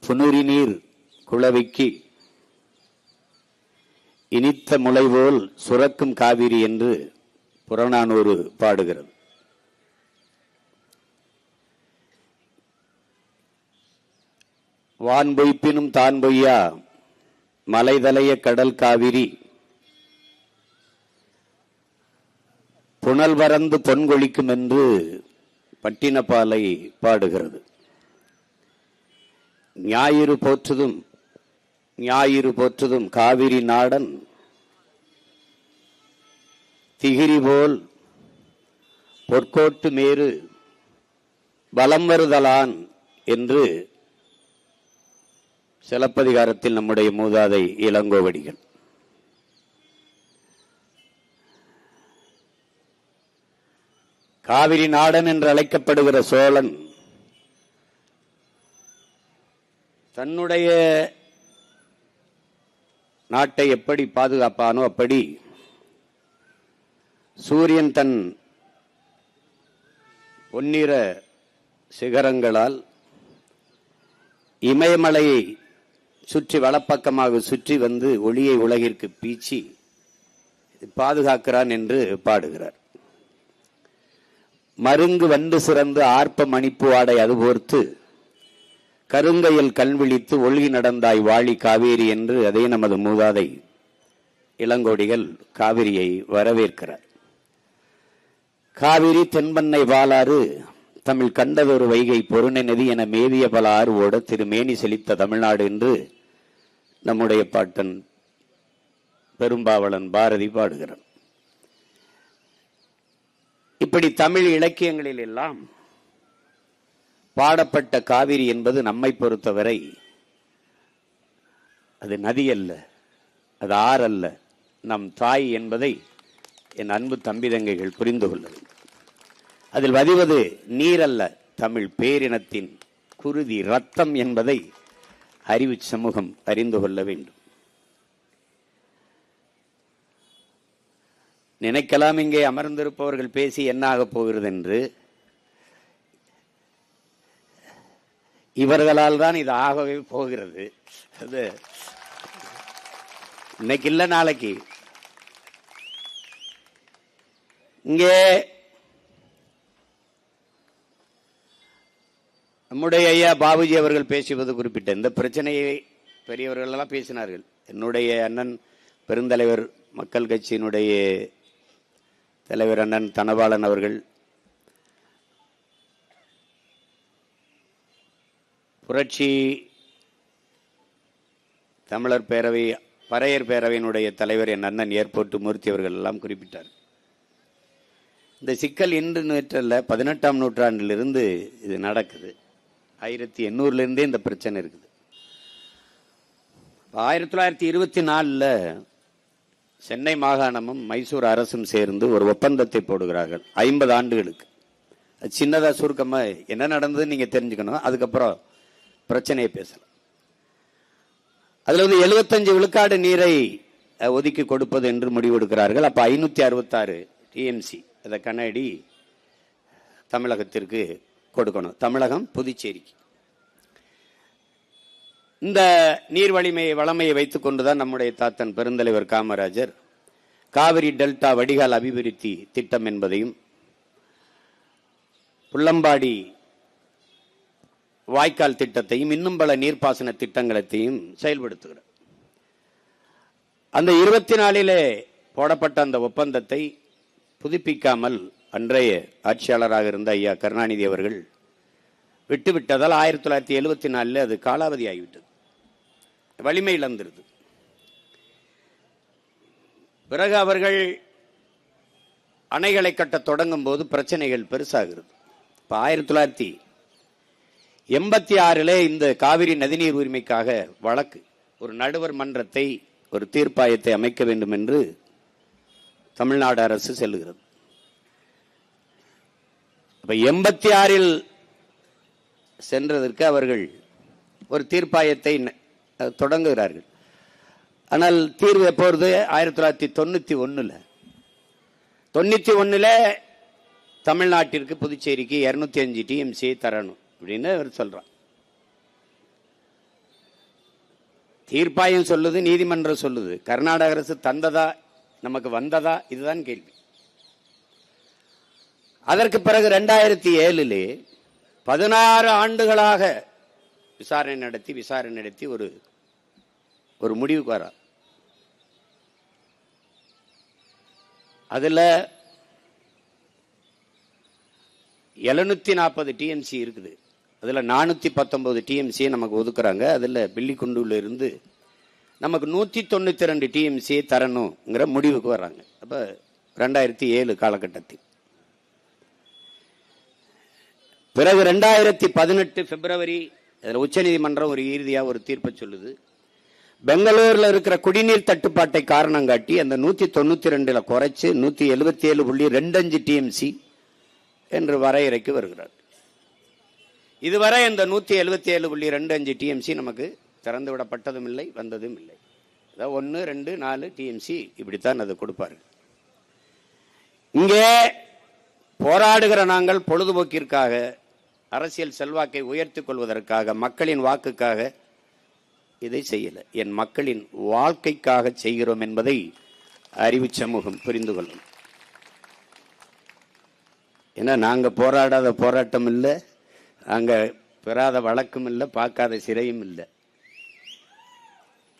புனுரி நீர் குளவிக்கு இனித்த முளைவோல் சுரக்கும் காவிரி என்று புறநானூறு பாடுகிறது. வான் பொய்ப்பினும் தான் பொய்யா மலைதலைய கடல் காவிரி புனல் வரந்து பொன்கொழிக்கும் என்று பட்டினப்பாலை பாடுகிறது. ஞாயிறு போற்றுதும் காவிரி நாடன் திகிரி போல் பொற்கோட்டு மேரு பலம் வருதலான் என்று சிலப்பதிகாரத்தில் நம்முடைய மூதாதை இளங்கோவடிகள். காவிரி நாடன் என்று அழைக்கப்படுகிற சோழன் தன்னுடைய நாட்டை எப்படி பாதுகாப்பானோ அப்படி சூரியன் தன் பொன்னிற சிகரங்களால் இமயமலையை சுற்றி வலப்பக்கமாக சுற்றி வந்து ஒளியை உலகிற்கு பீச்சி பாதுகாக்கிறான் என்று பாடுகிறார். மருங்கு வண்டு சிறந்து ஆர்ப்ப மணிப்பு ஆடை அதுபோர்த்து கருங்கையில் கல்விழித்து ஒழுகி நடந்தாய் வாழி காவேரி என்று அதே நமது மூதாதை இளங்கோடிகள் காவிரியை வரவேற்கிறார். காவிரி தென்பண்ணை வாளாறு தமிழ் கண்டதொரு வைகை பொருணை நதி என மேவிய பல ஆறு ஓட திருமேனி செழித்த தமிழ்நாடு என்று நம்முடைய பாட்டன் பெரும்பாவளன் பாரதி பாடுகிறார். இப்படி தமிழ் இலக்கியங்களில் எல்லாம் பாடப்பட்ட காவிரி என்பது நம்மை பொறுத்தவரை அது நதி அல்ல, அது ஆறல்ல, நம் தாய் என்பதை என் அன்பு தம்பிதங்கைகள் புரிந்து கொள்ள வேண்டும். அதில் வதிவது நீரல்ல, தமிழ் பேரினத்தின் குருதி ரத்தம் என்பதை அறிவு சமூகம் அறிந்து கொள்ள வேண்டும். நினைக்கலாம் இங்கே அமர்ந்திருப்பவர்கள் பேசி என்ன ஆகப் போகிறது என்று. இவர்களால் தான் இது ஆகவே போகிறது. அது இன்னைக்கு இல்ல நாளைக்கு. இங்கே நம்முடைய ஐயா பாபுஜி அவர்கள் பேசுவது குறிப்பிட்ட இந்த பிரச்சனையை பெரியவர்கள் எல்லாம் பேசினார்கள். என்னுடைய அண்ணன் பெருந்தலைவர் மக்கள் கட்சியினுடைய தலைவர் அண்ணன் தனபாலன் அவர்கள், புரட்சி தமிழர் பேரவை பறையர் பேரவையினுடைய தலைவர் என் அண்ணன் ஏர்போர்ட் மூர்த்தி அவர்கள் எல்லாம் குறிப்பிட்டார். இந்த சிக்கல் இன்று நேற்றல்ல, 18ஆம் நூற்றாண்டிலிருந்து இது நடக்குது. 1800 இந்த பிரச்சனை இருக்குது. 1924 சென்னை மாகாணமும் மைசூர் அரசும் சேர்ந்து ஒரு ஒப்பந்தத்தை போடுகிறார்கள் 50 ஆண்டுகளுக்கு. சின்னதா சுருக்கமா என்ன நடந்தது நீங்க தெரிஞ்சுக்கணும், அதுக்கப்புறம் பிரச்சனையை பேசலாம். அதுல வந்து 75 விழுக்காடு நீரை ஒதுக்கி கொடுப்பது என்று முடிவெடுக்கிறார்கள். அப்ப 566 டிஎம்சி அதை கண்ணாடி தமிழகத்திற்கு கொடுக்கணும், தமிழகம் புதுச்சேரிக்கு. இந்த நீர் வளமையை வைத்துக் கொண்டுதான் நம்முடைய தாத்தன் பெருந்தலைவர் காமராஜர் காவிரி டெல்டா வடிகால் அபிவிருத்தி திட்டம் என்பதையும் புள்ளம்பாடி வாய்க்கால் திட்டத்தையும் இன்னும் பல நீர்ப்பாசன திட்டங்களையும் செயல்படுத்துகிறார். அந்த 24 போடப்பட்ட அந்த ஒப்பந்தத்தை புதுப்பிக்காமல் அன்றைய ஆட்சியாளராக இருந்த ஐயா கருணாநிதி அவர்கள் விட்டுவிட்டதால் 1974 அது காலாவதி ஆகிவிட்டது, வலிமை இழந்திருது. பிறகு அவர்கள் அணைகளை கட்ட தொடங்கும் போது பிரச்சனைகள் பெருசாகிறது. இப்ப 1986 இந்த காவிரி நதிநீர் உரிமைக்காக வழக்கு, ஒரு நடுவர் மன்றத்தை, ஒரு தீர்ப்பாயத்தை அமைக்க வேண்டும் என்று தமிழ்நாடு அரசு செல்லுகிறது. அப்ப 86 சென்றதற்கு அவர்கள் ஒரு தீர்ப்பாயத்தை தொடங்குகிறார்கள். ஆனால் தீர்வு எப்பொழுது? 1991 தமிழ்நாட்டிற்கு புதுச்சேரிக்கு 205 டிஎம்சி தரணும் அப்படின்னு அவர் சொல்றார். தீர்ப்பாயம் சொல்லுது, நீதிமன்றம் சொல்லுது. கர்நாடக அரசு தந்ததா, நமக்கு வந்ததா, இதுதான் கேள்வி. அதற்கு பிறகு 2007 16 ஆண்டுகளாக விசாரணை நடத்தி ஒரு முடிவுக்கு வர. அதுல 740 டிஎம்சி இருக்குது. அதுல 419 டிஎம்சி நமக்கு ஒதுக்குறாங்க. அதுல பில்லிக்குண்டுல இருந்து நமக்கு 192 டிஎம்சி தரணுங்கிற முடிவுக்கு வர்றாங்க. அப்ப 2007 காலகட்டத்தில். பிறகு 2018 பிப்ரவரி உச்சநீதிமன்றம் ஒரு இறுதியா ஒரு தீர்ப்பை சொல்லுது. பெங்களூர்ல இருக்கிற குடிநீர் தட்டுப்பாட்டை காரணம் காட்டி அந்த 192 குறைச்சு 177.25 டிஎம்சி என்று வரையறைக்கு வருகிறார். இதுவரை இந்த 177.25 டிஎம்சி நமக்கு திறந்து விடப்பட்டதும் இல்லை, வந்ததும் இல்லை. 1, 2, 4 டிஎம்சி இப்படித்தான் அது கொடுப்பாரு. இங்கே போராடுகிற நாங்கள் பொழுதுபோக்கிற்காக, அரசியல் செல்வாக்கை உயர்த்திக் கொள்வதற்காக, மக்களின் வாக்குக்காக இதை செய்யல. என் மக்களின் வாழ்க்கைக்காக செய்கிறோம் என்பதை அறிவு சமூகம் புரிந்து கொள்ளும். ஏன்னா நாங்க போராடாத போராட்டம் இல்லை, அங்க பெறாத வழக்கும் இல்லை, பார்க்காத சிறையும் இல்லை.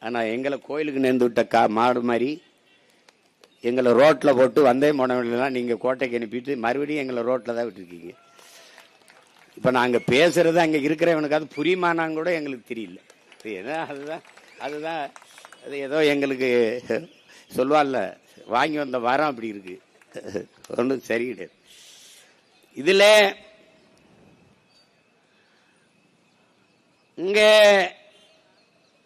ஆனா எங்களை கோயிலுக்கு நேர்ந்து விட்ட மாடு மாதிரி எங்களை ரோட்ல போட்டு வந்தே போனவங்களெல்லாம் நீங்க கோட்டைக்கு அனுப்பிட்டு மறுபடியும் எங்களை ரோட்ல தான் விட்டுருக்கீங்க. இப்ப நாங்க பேசுறது அங்க இருக்கிறவனுக்கு அது புரியுமானான்னு கூட எங்களுக்கு தெரியல. அதுதான் அது ஏதோ எங்களுக்கு சொல்வார்ல, வாங்கி வந்த வாரம் அப்படி இருக்கு, ஒன்றும் சரி கிடையாது. இதுல இங்க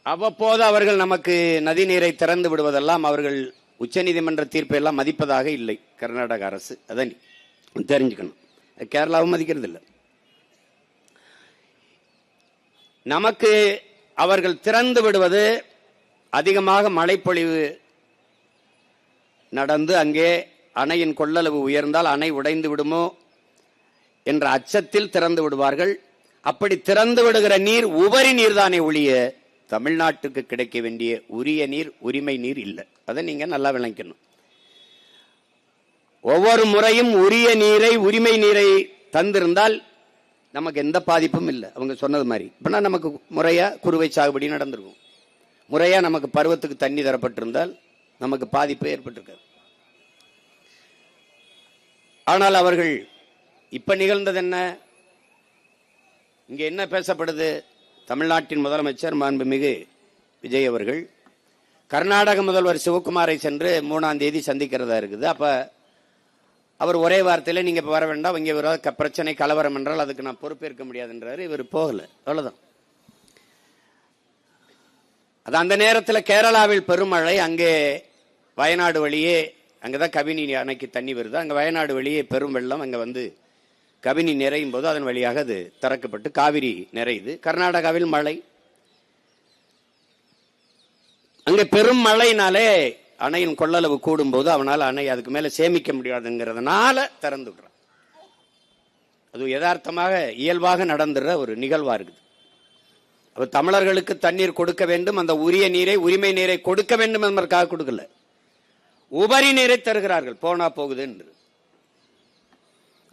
அவ்வப்போது அவர்கள் நமக்கு நதிநீரை திறந்து விடுவதெல்லாம் அவர்கள் உச்சநீதிமன்ற தீர்ப்பை எல்லாம் மதிப்பதாக இல்லை கர்நாடக அரசு. அதை தெரிஞ்சுக்கணும். கேரளாவும் மதிக்கிறது இல்லை. நமக்கு அவர்கள் திறந்து விடுவது அதிகமாக மழைப்பொழிவு நடந்து அங்கே அணையின் கொள்ளளவு உயர்ந்தால் அணை உடைந்து விடுமோ என்ற அச்சத்தில் திறந்து விடுவார்கள். அப்படி திறந்து விடுகிற நீர் உபரி நீர் தானே ஒழிய தமிழ்நாட்டுக்கு கிடைக்க வேண்டிய உரிய நீர், உரிமை நீர் இல்லை. அதை நீங்க நல்லா விளங்கணும். ஒவ்வொரு முறையும் உரிய நீரை, உரிமை நீரை தந்திருந்தால் நமக்கு எந்த பாதிப்பும் இல்லை. அவங்க சொன்னது மாதிரி இப்பனா நமக்கு முறையா குறுவை சாகுபடி நடந்திருக்கும், முறையா நமக்கு பருவத்துக்கு தண்ணி தரப்பட்டிருந்தால் நமக்கு பாதிப்பு ஏற்பட்டிருக்காது. ஆனால் அவர்கள் இப்ப நிகழ்ந்தது என்ன? இங்க என்ன பேசப்படுது? தமிழ்நாட்டின் முதலமைச்சர் மாண்புமிகு விஜய் அவர்கள் கர்நாடக முதல்வர் சிவகுமாரை சென்று 3ஆம் தேதி சந்திக்கிறதா இருக்குது. அப்ப அவர் ஒரே வார்த்தையில நீங்க வர வேண்டாம், இங்க பிரச்சனை கலவரம் என்றால் அதுக்கு நான் பொறுப்பேற்க முடியாதுன்றாரு. இவர் போகல, அவ்வளவுதான். அது அந்த நேரத்தில் கேரளாவில் பெருமழை, அங்கே வயநாடு வழியே, அங்கதான் கபினி அணைக்கு தண்ணி வருது, அங்க வயநாடு வழியே பெரும் வெள்ளம், அங்க வந்து கபினி நிறையும் போது அதன் வழியாக அது திறக்கப்பட்டு காவிரி நிறையுது. கர்நாடகாவில் மழை, அங்க பெரும் மழையினாலே அணையின் கொள்ளளவு கூடும் போது அவனால் அணை அதுக்கு மேல சேமிக்க முடியாதுங்கிறதுனால திறந்து விடுறான். அது யதார்த்தமாக இயல்பாக நடந்துற ஒரு நிகழ்வா இருக்குது. அப்ப தமிழர்களுக்கு தண்ணீர் கொடுக்க வேண்டும், அந்த உரிய நீரை, உரிமை நீரை கொடுக்க வேண்டும் என்பதற்காக கொடுக்கல, உபரி நீரை தருகிறார்கள் போனா போகுது என்று.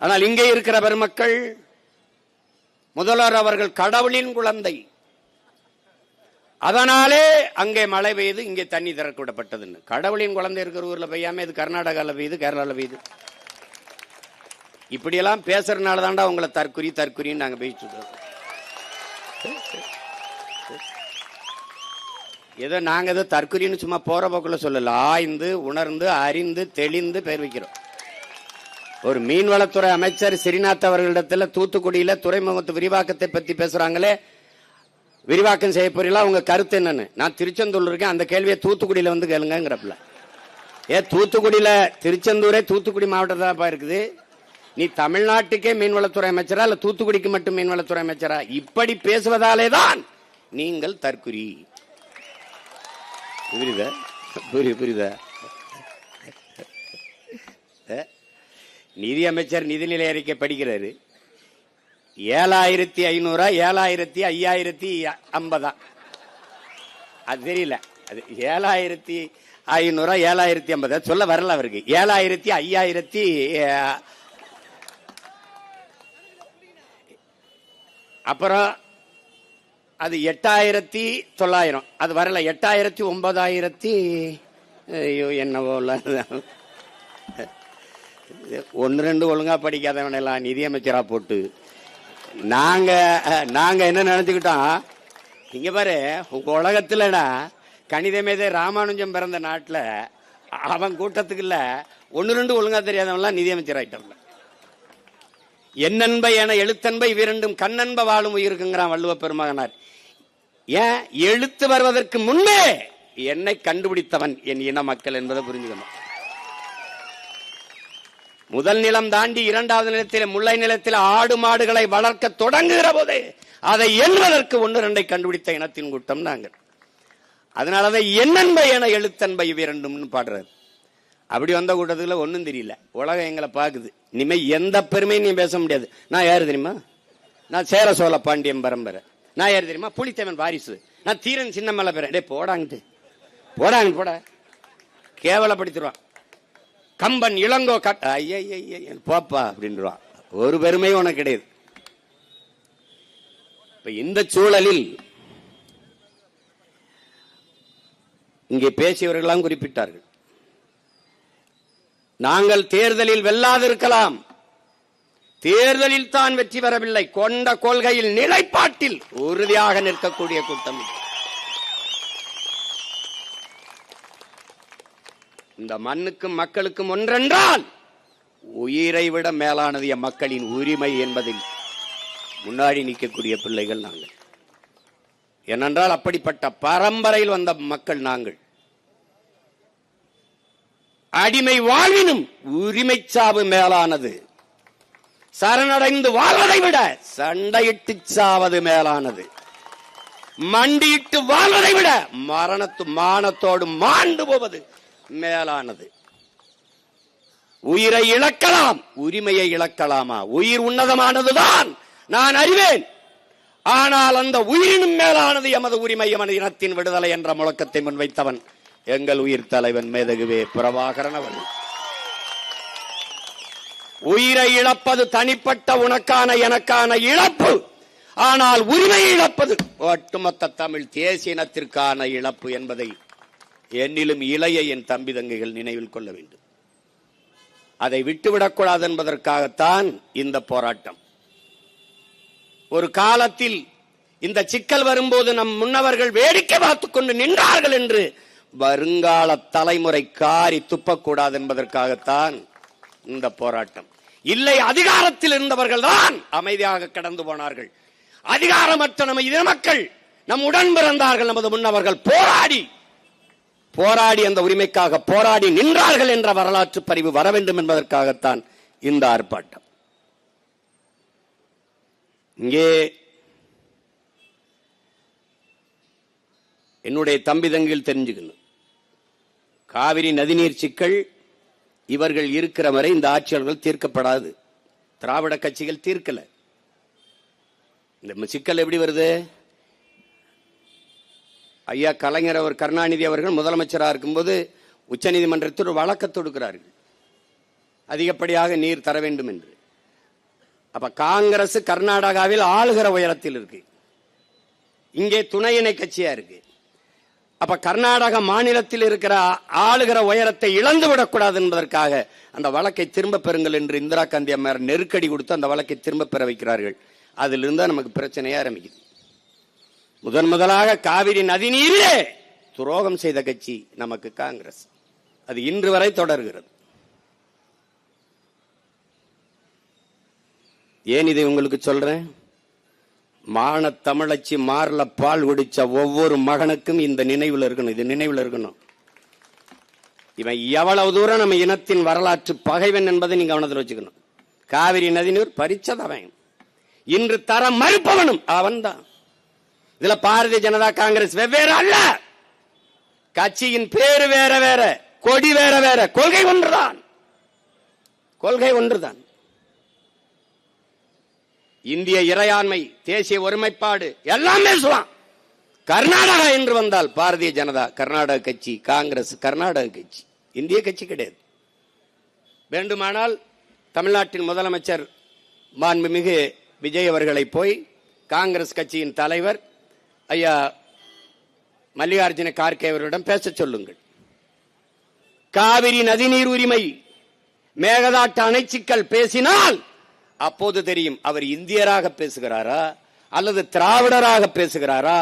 ஆனால் இங்கே இருக்கிற பெருமக்கள், முதல்வர் அவர்கள் கடவுளின் குழந்தை, அதனாலே அங்கே மழை பெய்யுது, இங்கே தண்ணி திறக்க விடப்பட்டதுன்னு. கடவுளின் குழந்தை இருக்கிற ஊர்ல பெய்யாம இது கர்நாடகாவில் பெய்யுது, கேரளாவில் பெய்யுது. இப்படியெல்லாம் பேசுறதுனால தாண்டா உங்களை தற்குறின்னு நாங்க பேசிட்டு இருக்கோம். ஏதோ நாங்க ஏதோ தற்குறின்னு சும்மா போற போக்குள்ள சொல்லல, ஆய்ந்து உணர்ந்து அறிந்து தெளிந்து பெயர் வைக்கிறோம். ஒரு மீன்வளத்துறை அமைச்சர் ஸ்ரீநாத் அவர்களிடத்துல தூத்துக்குடியில துறைமுகத்து விரிவாக்கத்தை பத்தி பேசுறாங்களே, விரிவாக்கம் செய்ய போறீங்களா, உங்க கருத்து என்னன்னு. நான் திருச்செந்தூர் இருக்கேன், அந்த கேள்வியை தூத்துக்குடியில வந்து கேளுங்கிறப்பல. தூத்துக்குடியில, திருச்செந்தூரே தூத்துக்குடி மாவட்டத்தான் இருக்குது, நீ தமிழ்நாட்டுக்கே மீன்வளத்துறை அமைச்சரா இல்ல தூத்துக்குடிக்கு மட்டும் மீன்வளத்துறை அமைச்சரா? இப்படி பேசுவதாலே தான் நீங்கள் தற்குறி. புரியுதா? நிதி அமைச்சர் நிதிநிலை அறிக்கை படிக்கிறாரு, 7500 7550 அது தெரியல. அது 7500 7050 சொல்ல வரல அவருக்கு. 7000 5000 அப்புறம் அது 8900 அது வரல. 8000 9000 ஐயோ என்னவோ ஒன்னு ரெண்டு ஒழுங்கா படிக்காதவன் எல்லாம் நிதியமைச்சரா போட்டு நாங்க என்ன நினைச்சுக்கிட்டோம், இங்க பாரு உங்க உலகத்துலடா கணித மேதை ராமானுஜம் பிறந்த நாட்டுல அவன் கூட்டத்துக்கு இல்ல ஒன்னு ரெண்டு ஒழுங்கா தெரியாதவன்லாம் நிதியமைச்சர் ஆயிட்டோம்ல. என்னன்ப என எழுத்தன்பை இவ்விரண்டும் கண்ணன்ப வாழும் உயிருக்குங்கிறான் வள்ளுவ பெருமகனார். ஏன் எழுத்து வருவதற்கு முன்பே என்னை கண்டுபிடித்தவன் என் இன மக்கள் என்பதை புரிஞ்சுக்கணும். முதல் நிலம் தாண்டி இரண்டாவது நிலத்தில் முல்லை நிலத்தில் ஆடு மாடுகளை வளர்க்க தொடங்குகிற போதே அதை எண்ணுவதற்கு ஒன்று ரெண்டை கண்டுபிடித்த இனத்தின் கூட்டம் நாங்கள். அதனாலதான் என்னன்பை என எழுத்தன்பை இவ்விரண்டும் பாடுறாரு. அப்படி வந்த கூட்டத்துல ஒன்னும் தெரியல. உலகம் எங்களை பாக்குது. இனிமே எந்த பெருமையும் நீ பேச முடியாது. நான் யாரு தெரியுமா? நான் சேர சோழ பாண்டியன் பரம்பரை. நான் யாரு தெரியுமா? புலித்தேவன் வாரிசு. நான் தீரன் சின்னமலை பேரன். டே போடாங்கிட்டு போடாங்க போட கேவலப்படுத்திடுவான். கம்பன் இளங்கோ போப்பா அப்படின்றான். ஒரு பெருமையும் உனக்கு கிடையாது. இப்ப இந்த சூழலில் இங்கே பேசியவர்களாம் குறிப்பிட்டார்கள், நாங்கள் தேர்தலில் வெல்லாதிருக்கலாம், தேர்தலில் தான் வெற்றி பெறவில்லை, கொண்ட கொள்கையில் நிலைப்பாட்டில் உறுதியாக நிற்கக்கூடிய கூட்டம். இந்த மண்ணுக்கும் மக்களுக்கும் ஒன்றென்றால் உயிரை விட மேலானது என் மக்களின் உரிமை என்பதில் முன்னாடி நிற்கக்கூடிய பிள்ளைகள் நாங்கள். ஏனென்றால் அப்படிப்பட்ட பரம்பரையில் வந்த மக்கள் நாங்கள். அடிமை வாழ்வினும் உரிமை சாவு மேலானது, சரணடைந்து வாழ்வதை விட சண்டையிட்டு சாவது மேலானது, மண்டியிட்டு வாழ்வதை விட மானத்தோடு மாண்டு போவது மேலானது. உயிரை இழக்கலாம், உரிமையை இழக்கலாமா? உயிர் உன்னதமானதுதான் நான் அறிவேன். ஆனால் அந்த உயிரினும் மேலானது எமது உரிமை, எமது இனத்தின் விடுதலை என்ற முழக்கத்தை முன்வைத்தவன் எங்கள் உயிர் தலைவன் மேதகுவே பிரபாகரன் அவர்கள். உயிரை இழப்பது தனிப்பட்ட உனக்கான எனக்கான இழப்பு, ஆனால் உரிமையை இழப்பது ஒட்டுமொத்த தமிழ் தேசிய இனத்திற்கான இழப்பு என்பதை என்னிலும் இளைய என் தம்பி தங்கைகள் நினைவில் கொள்ள வேண்டும். அதை விட்டுவிடக்கூடாது என்பதற்காகத்தான் இந்த போராட்டம். ஒரு காலத்தில் இந்த சிக்கல் வரும்போது நம் முன்னவர்கள் வேடிக்கை பார்த்துக் கொண்டு நின்றார்கள் என்று வருங்கால தலைமுறை காரி துப்பக்கூடாது என்பதற்காகத்தான் இந்த போராட்டம். இல்லை, அதிகாரத்தில் இருந்தவர்கள் தான் அமைதியாக கடந்து போனார்கள். அதிகாரமற்ற நம்ம இன மக்கள் நம் உடன் பிறந்தார்கள், நமது முன்னவர்கள் போராடி அந்த உரிமைக்காக போராடி நின்றார்கள் என்ற வரலாற்று பதிவு வர வேண்டும் என்பதற்காகத்தான் இந்த ஆர்ப்பாட்டம். இங்கே என்னுடைய தம்பி தங்கிகள் தெரிஞ்சுக்கணும், காவிரி நதிநீர் சிக்கல் இவர்கள் இருக்கிற வரை இந்த ஆட்சியாளர்கள் தீர்க்கப்படாது. திராவிட கட்சிகள் தீர்க்கல. இந்த சிக்கல் எப்படி வருது? ஐயா கலைஞர் அவர் கருணாநிதி அவர்கள் முதலமைச்சராக இருக்கும்போது உச்சநீதிமன்றத்தில் ஒரு வழக்கு தொடுக்கிறார்கள், அதிகப்படியாக நீர் தர வேண்டும் என்று. அப்ப காங்கிரஸ் கர்நாடகாவில் ஆளுகிற உயரத்தில் இருக்கு, இங்கே துணை இணை கட்சியா இருக்கு. அப்ப கர்நாடக மாநிலத்தில் இருக்கிற ஆளுகிற உயரத்தை இழந்து விடக்கூடாது என்பதற்காக அந்த வழக்கை திரும்ப பெறுங்கள் என்று இந்திரா காந்தி அம்மையார் நெருக்கடி கொடுத்து அந்த வழக்கை திரும்ப பெற வைக்கிறார்கள். அதிலிருந்து நமக்கு பிரச்சனையே ஆரம்பிக்குது. முதலாக காவிரி நதி நீரிலே துரோகம் செய்த கட்சி நமக்கு காங்கிரஸ். அது இன்று வரை தொடர்கிறது. ஏன் இதை உங்களுக்கு சொல்றேன்? மான தமிழச்சி மார்ல பால் குடிச்ச ஒவ்வொரு மகனுக்கும் இந்த நினைவில் இருக்கணும், இது நினைவில் இருக்கணும். இவன் எவ்வளவு தூரம் நம்ம இனத்தின் வரலாற்று பகைவன் என்பதை நீங்க கவனத்தில் வச்சுக்கணும். காவிரி நதிநீர் பறிச்சதவன், இன்று தர மறுப்பவனும் அவன் தான். இதுல பாரதிய ஜனதா காங்கிரஸ் வெவ்வேறு அல்ல, கட்சியின் பேரு வேற வேற, கொடி வேற வேற, கொள்கை ஒன்றுதான். கொள்கை ஒன்றுதான். இந்திய இறையாண்மை, தேசிய ஒருமைப்பாடு எல்லாம் பேசுவான். கர்நாடகா என்று வந்தால் பாரதிய ஜனதா கர்நாடக கட்சி, காங்கிரஸ் கர்நாடக கட்சி, இந்திய கட்சி கிடையாது. வேண்டுமானால் தமிழ்நாட்டின் முதலமைச்சர் மாண்புமிகு விஜய் அவர்களை போய் காங்கிரஸ் கட்சியின் தலைவர் ஐயா மல்லிகார்ஜுன கார்கே அவரிடம் பேச சொல்லுங்கள். காவிரி நதிநீர் உரிமை, மேகதாட்டு அணை சிக்கல் பேசினால் அப்போது தெரியும் அவர் இந்தியராக பேசுகிறாரா அல்லது திராவிடராக பேசுகிறாரா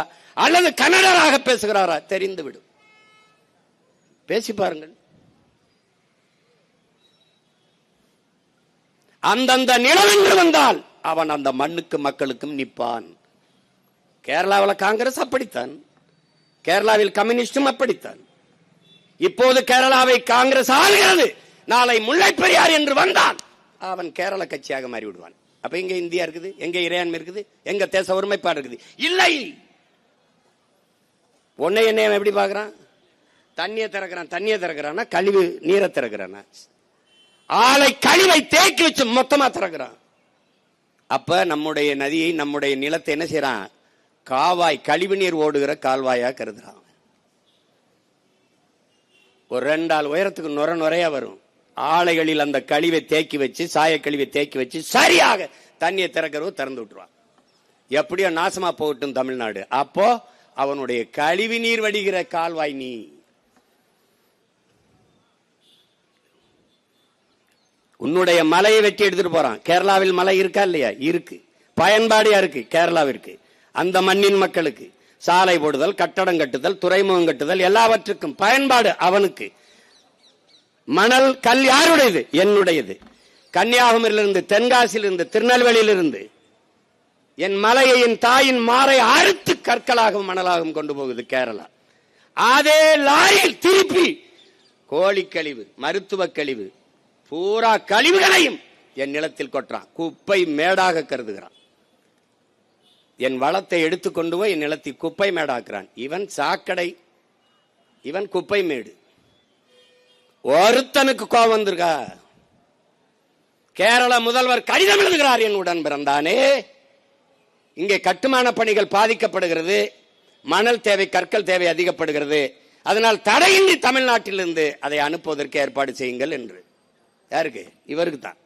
அல்லது கன்னடராக பேசுகிறாரா தெரிந்துவிடும். பேசி பாருங்கள். அந்தந்த நிலம் என்று வந்தால் அவன் அந்த மண்ணுக்கு மக்களுக்கும் நிற்பான். கேரளாவில் காங்கிரஸ் அப்படித்தான், கேரளாவில் கம்யூனிஸ்டும் அப்படித்தான். இப்போது கேரளாவை காங்கிரஸ் ஆளுகிறது. நாளை முல்லை பெரியார் என்று வந்தால் அவன் கேரள கட்சியாக மாறிவிடுவான். அப்ப எங்க இந்தியா இருக்குது, எங்க இறையாண்மை இருக்குது, எங்க தேச ஒருமைப்பாடு இருக்குது? இல்லை. உன்னை என்ன எப்படி பாக்குறான்? தண்ணியை திறக்கிறான், கழிவு நீரை திறக்கிறான், ஆலை கழிவை தேக்கி வச்சு மொத்தமா திறக்கிறான். அப்ப நம்முடைய நதியை, நம்முடைய நிலத்தை என்ன செய்யறான்? காவாய், கழிவு நீர் ஓடுகிற கால்வாயா கருதுறான். ஒரு 2 ஆள் உயரத்துக்கு நுரையா வரும். ஆலைகளில் அந்த கழிவை தேக்கி வச்சு, சாய கழிவை தேக்கி வச்சு சரியாக தண்ணியை திறக்கிறவோ திறந்து விட்டுருவான். எப்படியோ நாசமா போகட்டும் தமிழ்நாடு. அப்போ அவனுடைய கழிவு நீர் வடிகிற கால்வாய் நீ. உன்னுடைய மலையை வெட்டி எடுத்துட்டு போறான். கேரளாவில் மலை இருக்கா இல்லையா? இருக்கு. பயன்பாடு யாருக்கு? கேரளாவிற்கு. அந்த மண்ணின் மக்களுக்கு சாலை போடுதல், கட்டடம் கட்டுதல், துறைமுகம் கட்டுதல், எல்லாவற்றுக்கும் பயன்பாடு அவனுக்கு. மணல் கல் யாருடையது? என்னுடையது. கன்னியாகுமரியிலிருந்து, தென்காசியிலிருந்து, திருநெல்வேலியிலிருந்து என் மலையை, என் தாயின் மாறை அறுத்து கற்களாகவும் மணலாகவும் கொண்டு போகுது கேரளா. அதே லாரியில் திருப்பி கோழிக்கழிவு, மருத்துவ கழிவு, பூரா கழிவுகளையும் என் நிலத்தில் கொட்டுறான். குப்பை மேடாக கருதுகிறான். என் வளத்தை எடுத்துக்கொண்டு போய் என் நிலத்தில் குப்பை மேடாக்குறான். இவன் சாக்கடை, இவன் குப்பை மேடு. ஒருத்தனுக்கு கோபம் வந்திருக்கா? கேரள முதல்வர் கடிதம் எழுதுகிறார், என் உடன் பிறந்தானே, இங்கே கட்டுமான பணிகள் பாதிக்கப்படுகிறது, மணல் தேவை, கற்கள் தேவை அதிகப்படுகிறது, அதனால் தடையின்றி தமிழ்நாட்டிலிருந்து அதை அனுப்புவதற்கு ஏற்பாடு செய்யுங்கள் என்று. யாருக்கு? இவருக்கு தான்.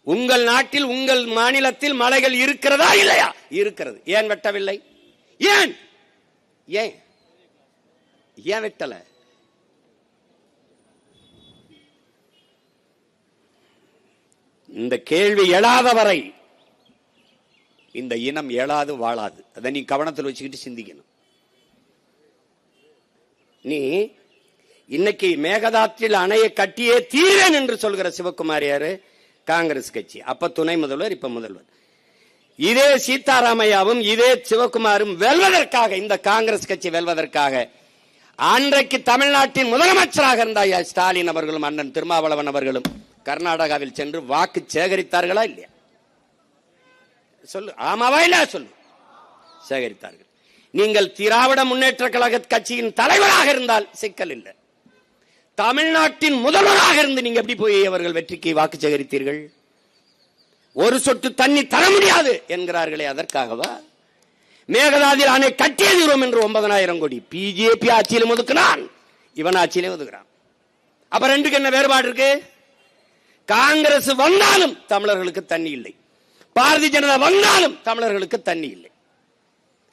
உங்கள் நாட்டில், உங்கள் மாநிலத்தில் மலைகள் இருக்கிறதா இல்லையா? இருக்கிறது. ஏன் வெட்டவில்லை? ஏன் ஏன் ஏன் வெட்டல? இந்த கேள்வி எழாத வரை இந்த இனம் எழாது வாழாது. அதை நீ கவனத்தில் வச்சுக்கிட்டு சிந்திக்கணும். நீ இன்னைக்கு மேகதாற்றில் அணையை கட்டியே தீரேன் என்று சொல்கிற சிவகுமார் யாரு? காங்கிரஸ் கட்சி. அப்ப துணை முதல்வர், இப்ப முதல்வர். இதே சீதாராமையாவும் இதே சிவகுமாரும் வெல்வதற்காக, இந்த காங்கிரஸ் கட்சி வெல்வதற்காக அன்றைக்கு தமிழ்நாட்டின் முதலமைச்சராக இருந்த ஸ்டாலின் அவர்களும் அண்ணன் திருமாவளவன் அவர்களும் கர்நாடகாவில் சென்று வாக்கு சேகரித்தார்களா இல்லையா? சொல்லு, ஆமாவா இல்லையா? சொல்லு. சேகரித்தார்கள். நீங்கள் திராவிட முன்னேற்ற கழக கட்சியின் தலைவராக இருந்தால் சிக்கல் இல்லை. தமிழ்நாட்டின் முதல்வராக இருந்து நீங்க எப்படி போய் அவர்கள் வெற்றிக்கு வாக்கு சேகரித்தீர்கள்? ஒரு சொட்டு தண்ணி தர முடியாது என்கிறார்களே, அதற்காகவா? மேகதாதில் அணை கட்டியதும் என்று 9,000 கோடி பிஜேபி ஆட்சியிலும் ஒதுக்கினான், இவன் ஆட்சியிலே ஒதுக்குறான். அப்ப ரெண்டுக்கு என்ன வேறுபாடு இருக்கு? காங்கிரஸ் வந்தாலும் தமிழர்களுக்கு தண்ணி இல்லை, பாரதிய ஜனதா வந்தாலும் தமிழர்களுக்கு தண்ணி இல்லை.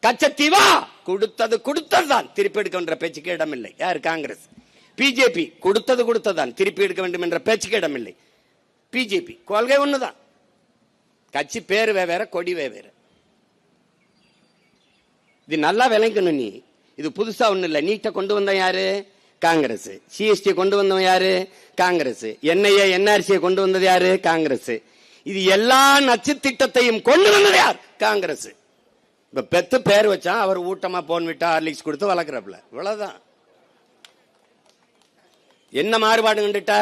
கச்சத்தீவா கொடுத்ததுதான், திருப்பி எடுக்க என்ற பேச்சுக்கு இடமில்லை. யார்? காங்கிரஸ். பிஜேபி கொடுத்ததுதான், திருப்பி எடுக்க வேண்டும் என்ற பேச்சுக்கு இடமில்லை. பிஜேபி கொள்கை ஒண்ணுதான், கட்சி பேரு வேற, கொடி வேற. இது நல்லா விளங்கணும். நீ இது புதுசா ஒண்ணு இல்ல. நீட்டை கொண்டு வந்த யாரு? காங்கிரஸ். சிஎஸ்டி கொண்டு வந்தவன் யாரு? காங்கிரஸ். என்ஐஏ என்ஆர்சியை கொண்டு வந்தது யாரு? காங்கிரஸ். இது எல்லா நச்சு திட்டத்தையும் கொண்டு வந்தது யார்? காங்கிரஸ். இப்ப பெத்து பேர் வச்சா அவர் ஊட்டமா போன் விட்டா ஹார்லிக்ஸ் கொடுத்து வளர்க்கறப்பல, இவ்வளவுதான். என்ன மாறுபாடு கண்டுட்ட?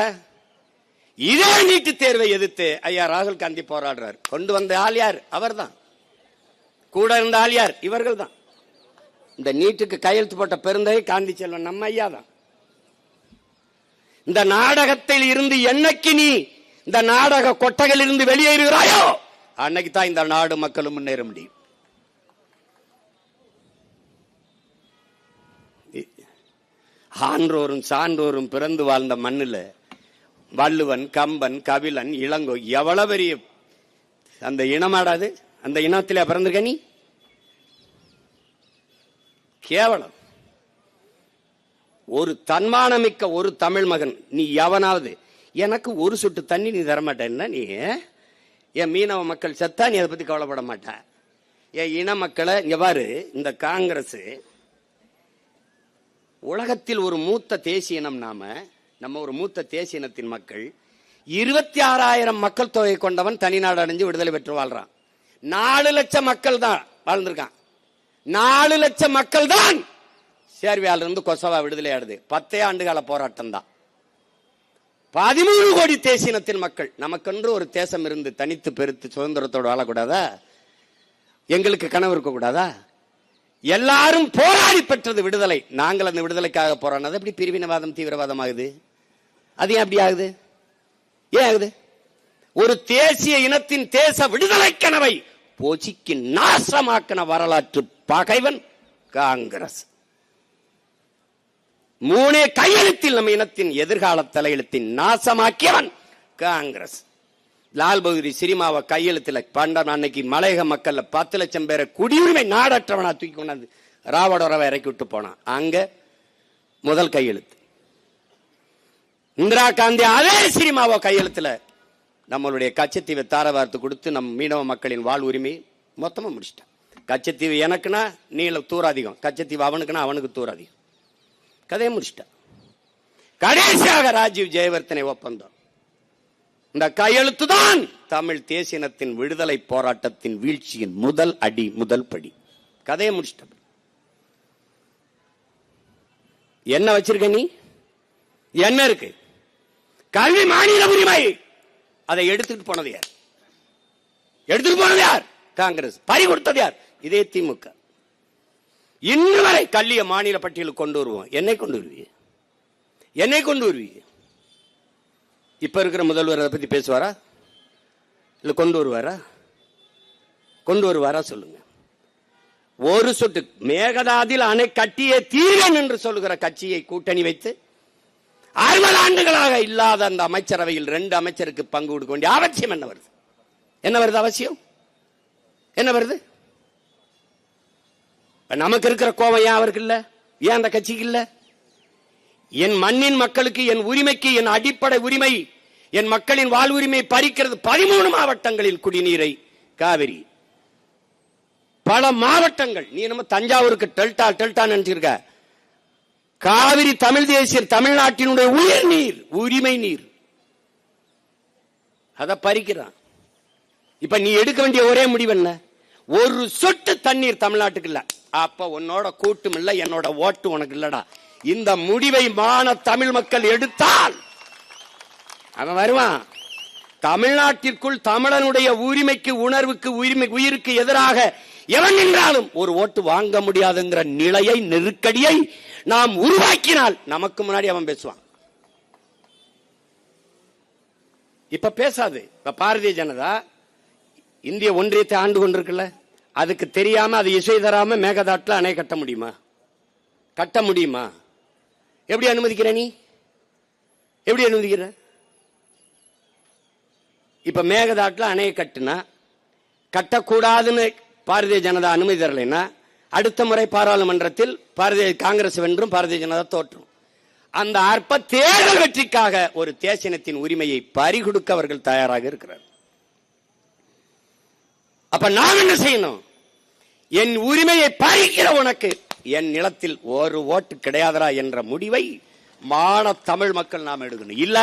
இதே நீட்டு தேர்வை எதிர்த்து ஐயா ராகுல் காந்தி போராடுறார். கொண்டு வந்த ஆள் யார்? அவர் தான். கூட இருந்த ஆள் யார்? இவர்கள் தான். இந்த நீட்டுக்கு கையெழுத்து போட்ட பெருந்தகை காந்தி செல்வன் நம்ம ஐயா தான். இந்த நாடகத்தில் இருந்து என்னைக்கு நீ இந்த நாடக கொட்டகையில் இருந்து வெளியேறுகிறாயோ அன்னைக்கு தான் இந்த நாடு மக்களும் முன்னேற முடியும். ஆன்றோரும் சான்றோரும் பிறந்து வாழ்ந்த மண்ணில் வள்ளுவன், கம்பன், கபிலன், இளங்கோ எவ்வளவு பெரிய அந்த இனமாடாது? அந்த இனத்திலே பிறந்திருக்க நீ? கேவலம். ஒரு தன்மானமிக்க ஒரு தமிழ் மகன் நீ எவனாவது எனக்கு ஒரு சொட்டு தண்ணி நீ தரமாட்டேன்னா, நீ என் மீனவ மக்கள் செத்தா நீ அதை பத்தி கவலைப்பட மாட்ட. என் இன மக்களை இங்க பாரு. இந்த காங்கிரஸ் உலகத்தில் ஒரு மூத்த தேசிய இனம். நம்ம ஒரு மூத்த தேசிய இனத்தின் மக்கள். 26,000 மக்கள் தொகை கொண்டவன் தனிநாடு அடைஞ்சு விடுதலை பெற்று வாழ்றான். 4 லட்சம் மக்கள் தான் வாழ்ந்திருக்கான். 4 லட்சம் மக்கள் தான் சேர்பியால இருந்து கொசவா விடுதலை ஆடுது. 10 ஆண்டுகால போராட்டம் தான். 13 கோடி தேசிய இனத்தின் மக்கள். நமக்கென்று ஒரு தேசம் இருந்து தனித்து பெருத்து சுதந்திரத்தோடு வாழக்கூடாதா? எங்களுக்கு கனவு இருக்க கூடாதா? எல்லாரும் போராடி பெற்றது விடுதலை. நாங்கள் அந்த விடுதலைக்காக போராடினது எப்படி பிரிவினவாதம், தீவிரவாதம் ஆகுது? அது ஏன் அப்படி ஆகுது? ஏன் ஆகுது? ஒரு தேசிய இனத்தின் தேச விடுதலை கனவை போச்சிக்கு நாசமாக்கின வரலாற்று பகைவன் காங்கிரஸ். 3 கையெழுத்தில் நம்ம இனத்தின் எதிர்கால தலையெழுத்தின் நாசமாக்கியவன் காங்கிரஸ். லால் பகதூரி சிரிமாவை கையெழுத்துல பண்டம் அன்னைக்கு மலையக மக்கள்ல 10 லட்சம் பேரை குடியுரிமை நாடற்றவனா தூக்கி கொண்டாந்து ராவடோரவை இறக்கி விட்டு போனான். அங்க முதல் கையெழுத்து. இந்திரா காந்தி அதே சிரிமாவோ கையெழுத்துல நம்மளுடைய கச்சத்தீவை தாரவார்த்து கொடுத்து நம் மீனவ மக்களின் வாழ் உரிமை மொத்தமா முடிச்சிட்டான். கச்சத்தீவு எனக்குன்னா நீல தூராதிகம், கச்சத்தீவு அவனுக்குன்னா அவனுக்கு தூராதிகம். கதையை முடிச்சிட்டான். கடைசியாக ராஜீவ் ஜெயவர்தனை ஒப்பந்தம். இந்த கையெழுத்து தான் தமிழ் தேசியனத்தின் விடுதலை போராட்டத்தின் வீழ்ச்சியின் முதல் அடி, முதல் படி. கதையை முடிச்சிட்ட. என்ன வச்சிருக்க நீ? என்ன இருக்கு? கல்வி மாநில உரிமை. அதை எடுத்துட்டு போனது யார்? எடுத்துட்டு போனது யார்? காங்கிரஸ். பறி கொடுத்தது யார்? இதே திமுக. இன்று வரை கல்விய மாநில பட்டியலுக்கு கொண்டு வருவோம். என்னை கொண்டு வருவீங்க? என்னை கொண்டு வருவீங்க? இப்ப இருக்கிற முதல்வர் அதை பத்தி பேசுவாரா? இல்ல கொண்டு வருவாரா? கொண்டு வருவாரா சொல்லுங்க. ஒரு சொட்டு மேகதாதில் அணை கட்டியே தீரன் என்று சொல்லுகிற கட்சியை கூட்டணி வைத்து 60 ஆண்டுகளாக இல்லாத அந்த அமைச்சரவையில் 2 அமைச்சருக்கு பங்கு கொடுக்க வேண்டிய அவசியம் என்ன வருது? என்ன வருது அவசியம்? என்ன வருது? நமக்கு இருக்கிற கோபம் ஏன் அவருக்கு இல்ல? ஏன் அந்த கட்சிக்கு இல்ல? என் மண்ணின் மக்களுக்கு, என் உரிமைக்கு, என் அடிப்படை உரிமை, என் மக்களின் வாழ்வுரிமை பறிக்கிறது. 13 மாவட்டங்களில் குடிநீரை காவிரி. பல மாவட்டங்கள். நீ நம்ம தஞ்சாவூருக்கு டெல்டா நினைச்சிருக்க. காவிரி தமிழ் தேசிய தமிழ்நாட்டினுடைய உயிர் நீர், உரிமை நீர். அதை பறிக்கிறான். இப்ப நீ எடுக்க வேண்டிய ஒரே முடிவு என்ன? ஒரு சொட்டு தண்ணீர் தமிழ்நாட்டுக்கு இல்ல. அப்ப உன்னோட கூட்டும் இல்ல, என்னோட ஓட்டு உனக்கு இல்லடா. இந்த முடிவை மான தமிழ் மக்கள் எடுத்தால் அவன் வருவான். தமிழ்நாட்டிற்குள் தமிழனுடைய உரிமைக்கு, உணர்வுக்கு, உயிருக்கு எதிராக எவன் நின்றாலும் ஒரு ஓட்டு வாங்க முடியாதுங்கிற நிலையை, நெருக்கடியை நாம் உருவாக்கினால் நமக்கு முன்னாடி அவன் பேசுவான். இப்ப பேசாது. இப்ப பாரதிய ஜனதா இந்திய ஒன்றியத்தை ஆண்டு கொண்டிருக்குல்ல, அதுக்கு தெரியாம அது இசை தராம மேகதாட்டுல அணை கட்ட முடியுமா? கட்ட முடியுமா? எப்படி அனுமதிக்கிற நீ? எப்படி அனுமதிக்கிற? இப்ப மேகதாட்டுல அணையை கட்டுனா, கட்டக்கூடாதுன்னு பாரதிய ஜனதா அனுமதி தரலைன்னா அடுத்த முறை பாராளுமன்றத்தில் காங்கிரஸ் வென்றும் பாரதிய ஜனதா தோற்றும். அந்த அற்ப தேர்தல் வெற்றிக்காக ஒரு தேசியத்தின் உரிமையை பறிகொடுக்க அவர்கள் தயாராக இருக்கிறார். அப்ப நாம் என்ன செய்யணும்? என் உரிமையை பறிக்கிற உனக்கு என் நிலத்தில் ஒரு ஓட்டு கிடையாதரா என்ற முடிவை மான தமிழ் மக்கள் நாம் எடுக்கணும். இல்ல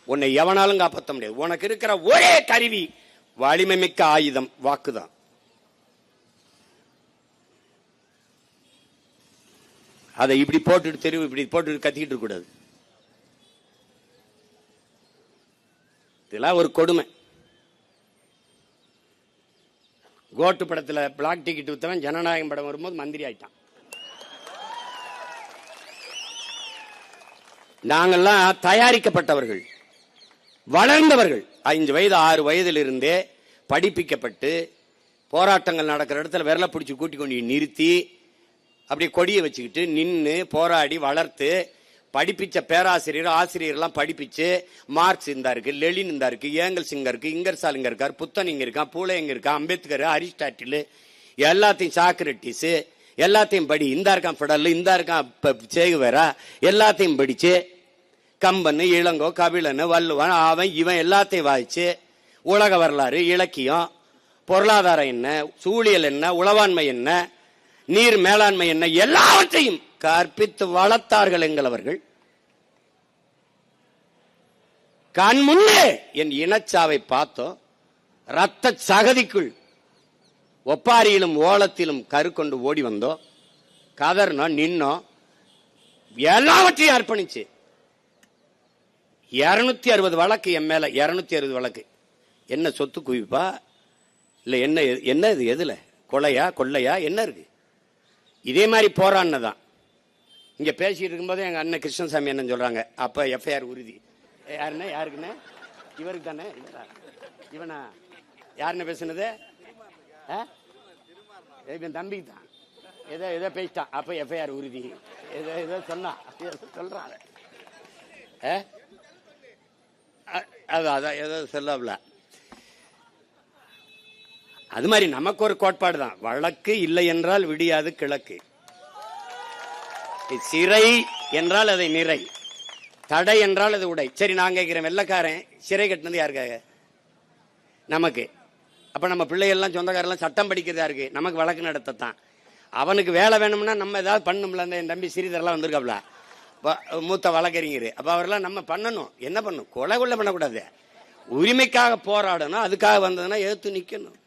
உன்னை எவனாலும் காப்பாற்ற முடியாது. உனக்கு இருக்கிற ஒரே கருவி, வலிமை மிக்க ஆயுதம், வாக்குதான். அதை இப்படி போட்டு தெருவு இப்படி போட்டு கத்திக்கிட்டு இருக்க கூடாது. இதெல்லாம் ஒரு கொடுமை. கோட்டு படத்துல பிளாக் டிக்கெட் வித்தவன் ஜனநாயகம் படம் வரும்போது மந்திரி ஆயிட்டான். நாங்கெல்லாம் தயாரிக்கப்பட்டவர்கள், வளர்ந்தவர்கள். 5 வயது 6 வயதில் இருந்தே படிப்பிக்கப்பட்டு போராட்டங்கள் நடக்கிற இடத்துல விரல பிடிச்சி கூட்டி கொண்டு நிறுத்தி அப்படியே கொடியை வச்சுக்கிட்டு நின்று போராடி வளர்த்து படிப்பிச்ச பேராசிரியர் ஆசிரியர்லாம் படிப்பிச்சு மார்க்ஸ் இந்த இருக்கு, லெலின் இந்த இருக்கு, ஏங்கல்ஸ் இங்க இருக்கு, இங்கர்சால் இங்க இருக்கார், புத்தன் இங்க இருக்கான், பூலே இங்க இருக்கான், அம்பேத்கர், அரிஸ்டாட்டில் எல்லாத்தையும் சாக்ரட்டிஸ் எல்லாத்தையும் படி, இந்த இருக்கான் பிடல், இந்த இருக்கான் சேகுவேரா எல்லாத்தையும் படிச்சு கம்பன், இளங்கோ, கபிலன், வள்ளுவன், அவன் இவன் எல்லாத்தையும் வாய்ச்சு உலக வரலாறு, இலக்கியம், பொருளாதாரம் என்ன, சூழியல் என்ன, உளவாண்மை என்ன, நீர் மேலாண்மை என்ன எல்லாவற்றையும் கற்பித்து வளர்த்தார்கள் எங்களவர்கள். கண் முன்னே என் இனச்சாவை பார்த்தோம். ரத்த சகதிக்குள் ஒப்பாரியிலும் ஓலத்திலும் கரு கொண்டு ஓடி வந்தோம். கதர்னோம், நின்னோம், எல்லாவற்றையும் அர்ப்பணிச்சு 260 வழக்கு என் மேல. 260 வழக்கு. என்ன சொத்து குவிப்பா இல்ல என்ன இது, எதுல கொலையா கொள்ளையா என்ன இருக்கு? இதே மாதிரி போராடினதான். இங்க பேசிட்டு இருக்கும்போது எங்க அண்ணன் கிருஷ்ணசாமி என்ன சொல்றாங்க, அப்ப எஃப்ஐஆர் உறுதி. யாருன்னா யாருக்குன்னு? இவருக்கு தானே. இவனா யாருன்னு பேசுனது? இவன் தம்பிக்கு தான். ஏதோ பேசிட்டான், அப்ப எஃப்ஐஆர் உறுதி. ஏதோ சொன்னா சொல்றாங்க. அதான் ஏதோ சொல்லல. அது மாதிரி நமக்கு ஒரு கோட்பாடு தான், வழக்கு இல்லை என்றால் விடியாது கிழக்கு, சிறை என்றால் அதை நிறை, தடை என்றால் அது உடை. சரி, நான் கேட்கிறேன், வெள்ளக்காரன் சிறை கட்டினது யாருக்காக? நமக்கு. அப்ப நம்ம பிள்ளைகள்லாம் சொந்தக்காரெல்லாம் சட்டம் படிக்கிறதா இருக்கு, நமக்கு வழக்கு நடத்தத்தான். அவனுக்கு வேலை வேணும்னா நம்ம ஏதாவது பண்ணணும்ல. என் தம்பி ஸ்ரீதர்லாம் வந்திருக்காப்ல, மூத்த வழக்கறிஞர். அப்ப அவரெல்லாம் நம்ம பண்ணணும். என்ன பண்ணும்? கொலை கொள்ள பண்ணக்கூடாது, உரிமைக்காக போராடணும். அதுக்காக வந்ததுன்னா எதிர்த்து நிக்கணும்.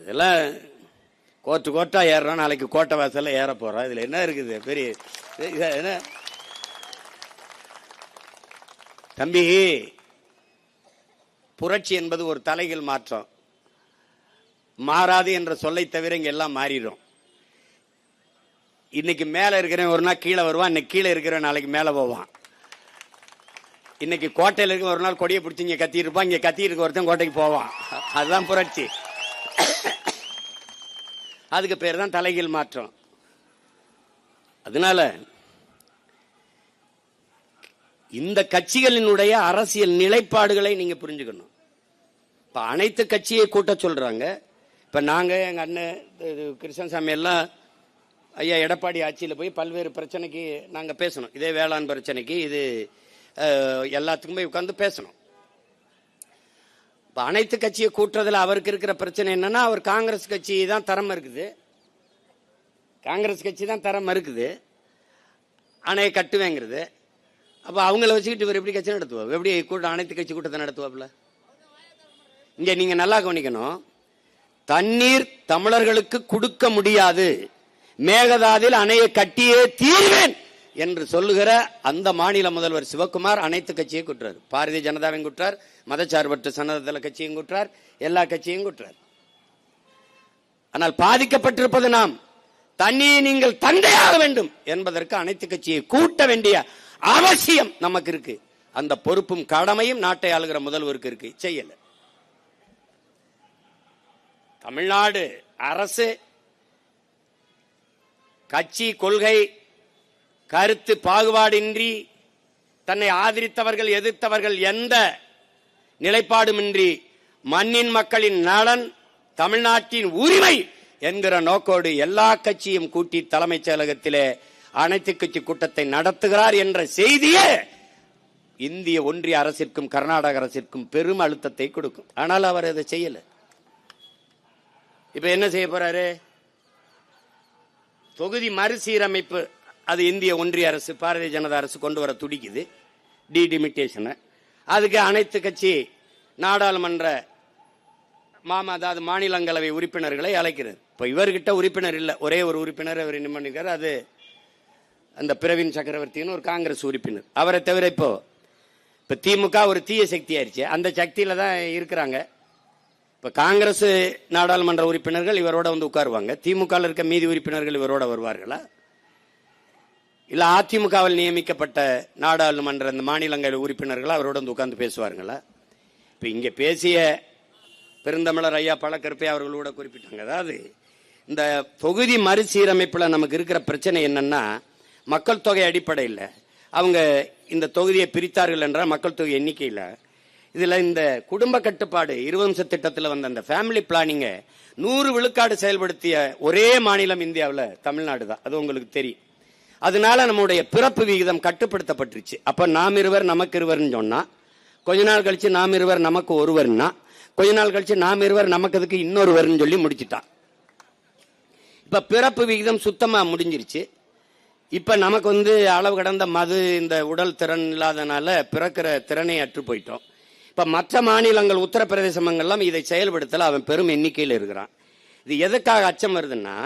இதெல்லாம் கோட்டா ஏறுறோம், நாளைக்கு கோட்டை வாசல்ல ஏற போறோம். இதுல என்ன இருக்குது பெரிய? என்ன தம்பி, புரட்சி என்பது ஒரு தலைகீழ் மாற்றம். மாறாது என்ற சொல்லை தவிர இங்க எல்லாம் மாறிடும். இன்னைக்கு மேல இருக்கிறவன் ஒரு நாள் கீழே வருவான், இன்னைக்கு கீழே இருக்கிறவன் நாளைக்கு மேல போவான். இன்னைக்கு கோட்டையில் இருக்க ஒரு நாள் கொடியை பிடிச்சி இங்க கத்தி இருப்பான், இங்க கத்தி இருக்க ஒருத்தன் கோட்டைக்கு போவான். அதுதான் புரட்சி. அதுக்கு பேர் தான் தலைகீழ் மாற்றம். அதனால இந்த கட்சிகளினுடைய அரசியல் நிலைப்பாடுகளை நீங்க புரிஞ்சுக்கணும். இப்ப அனைத்து கட்சியை கூட்ட சொல்றாங்க. இப்ப நாங்க எங்க அண்ணன் கிருஷ்ணசாமி எல்லாம் ஐயா எடப்பாடி ஆட்சியில் போய் பல்வேறு பிரச்சனைக்கு நாங்க பேசணும். இதே வேளாண் பிரச்சனைக்கு, இது எல்லாத்துக்குமே உட்கார்ந்து பேசணும். இப்ப அனைத்து கட்சியை கூட்டுறதுல அவருக்கு இருக்கிற பிரச்சனை என்னன்னா, அவர் காங்கிரஸ் கட்சி தான் திறமை இருக்குது, காங்கிரஸ் கட்சி தான் திறமை இருக்குது, அணையை கட்டுவேங்கிறது. அப்ப அவங்கள வச்சுக்கிட்டு இவர் எப்படி கட்சி நடத்துவார்? எப்படி கூட்டம் அனைத்து கட்சி கூட்டத்தை நடத்துவாப்ல? இங்க நீங்க நல்லா கவனிக்கணும். தண்ணீர் தமிழர்களுக்கு கொடுக்க முடியாது, மேகதாதில் அணையை கட்டியே தீர்வேன் என்று சொல்லுகிற அந்த மாநில முதல்வர் சிவகுமார் அனைத்து கட்சியை குற்றார். பாரதிய ஜனதாவையும் குற்றார், மதச்சார்பற்ற சனதள கட்சியும் குற்றார், எல்லா கட்சியும் குற்றார். ஆனால் பாதிக்கப்பட்டிருப்பது நாம். தண்ணியை நீங்கள் தந்தையாக வேண்டும் என்பதற்கு அனைத்து கட்சியை கூட்ட வேண்டிய அவசியம் நமக்கு இருக்கு. அந்த பொறுப்பும் கடமையும் நாட்டை ஆளுகிற முதல்வருக்கு இருக்கு, செய்யல. தமிழ்நாடு அரசு கட்சி கொள்கை கருத்து பாகுபாடின்றி தன்னை ஆதரித்தவர்கள் எதிர்த்தவர்கள் எந்த நிலைப்பாடுமின்றி மண்ணின் மக்களின் நலன், தமிழ்நாட்டின் உரிமை என்கிற நோக்கோடு எல்லா கட்சியும் கூட்டி தலைமைச் செயலகத்திலே அனைத்து கட்சி கூட்டத்தை நடத்துகிறார் என்ற செய்தியே இந்திய ஒன்றிய அரசிற்கும் கர்நாடக அரசிற்கும் பெரும் அழுத்தத்தை கொடுக்கும். ஆனால் அவர் அதை செய்யல. இப்ப என்ன செய்ய போறாரு? தொகுதி மறுசீரமைப்பு, அது இந்திய ஒன்றிய அரசு பாரதிய ஜனதா அரசு கொண்டு வர துடிக்குது, டிலிமிட்டேஷன். அதுக்கு அனைத்து கட்சி நாடாளுமன்ற அதாவது மாநிலங்களவை உறுப்பினர்களை அழைக்கிறார். இப்ப இவர்கிட்ட உறுப்பினர் இல்ல, ஒரே ஒரு உறுப்பினர் அவர் நியமிக்கிறார். அது அந்த பிரவீன் சக்கரவர்த்தின்னு ஒரு காங்கிரஸ் உறுப்பினர். அவரை தவிர இப்போ திமுக ஒரு தீய சக்தி ஆயிடுச்சு, அந்த சக்தியில தான் இருக்கிறாங்க. இப்ப காங்கிரஸ் நாடாளுமன்ற உறுப்பினர்கள் இவரோட வந்து உட்காருவாங்க, திமுக இருக்க மீதி உறுப்பினர்கள் இவரோட வருவார்களா? இல்ல அதிமுகவில் நியமிக்கப்பட்ட நாடாளுமன்ற மாநிலங்களவை உறுப்பினர்கள் அவரோட வந்து உட்கார்ந்து பேசுவார்களா? இப்ப இங்க பேசிய பெருந்தமிழர் ஐயா பழக்கருப்பை அவர்களோட குறிப்பிட்டாங்க. அதாவது இந்த தொகுதி மறுசீரமைப்புல நமக்கு இருக்கிற பிரச்சனை என்னன்னா, மக்கள் தொகை அடிப்படையில் அவங்க இந்த தொகுதியை பிரித்தார்கள் என்றால் மக்கள் தொகை எண்ணிக்கையில் இதுல இந்த குடும்ப கட்டுப்பாடு 20 திட்டத்தில் வந்த அந்த ஃபேமிலி பிளானிங்க 100 விழுக்காடு செயல்படுத்திய ஒரே மாநிலம் இந்தியாவில் தமிழ்நாடு தான். அது உங்களுக்கு தெரியும். அதனால நம்முடைய பிறப்பு விகிதம் கட்டுப்படுத்தப்பட்டுருச்சு. அப்ப நாம் இருவர் நமக்கு இருவர்னு சொன்னா, கொஞ்ச நாள் கழிச்சு நாம் இருவர் நமக்கு ஒருவர்னா, கொஞ்ச நாள் கழிச்சு நாம் இருவர் நமக்கு அதுக்கு இன்னொருவர்னு சொல்லி முடிச்சுட்டான். இப்ப பிறப்பு விகிதம் சுத்தமா முடிஞ்சிருச்சு. இப்ப நமக்கு அளவு கடந்த மது இந்த உடல் திறன் இல்லாதனால பிறக்கிற திறனை அற்று போயிட்டோம். இப்ப மற்ற மாநிலங்கள் உத்தரப்பிரதேசம் இதை செயல்படுத்தல அவன் பெரும் எண்ணிக்கையில் இருக்கிறான். இது எதுக்காக அச்சம் வருதுன்னா,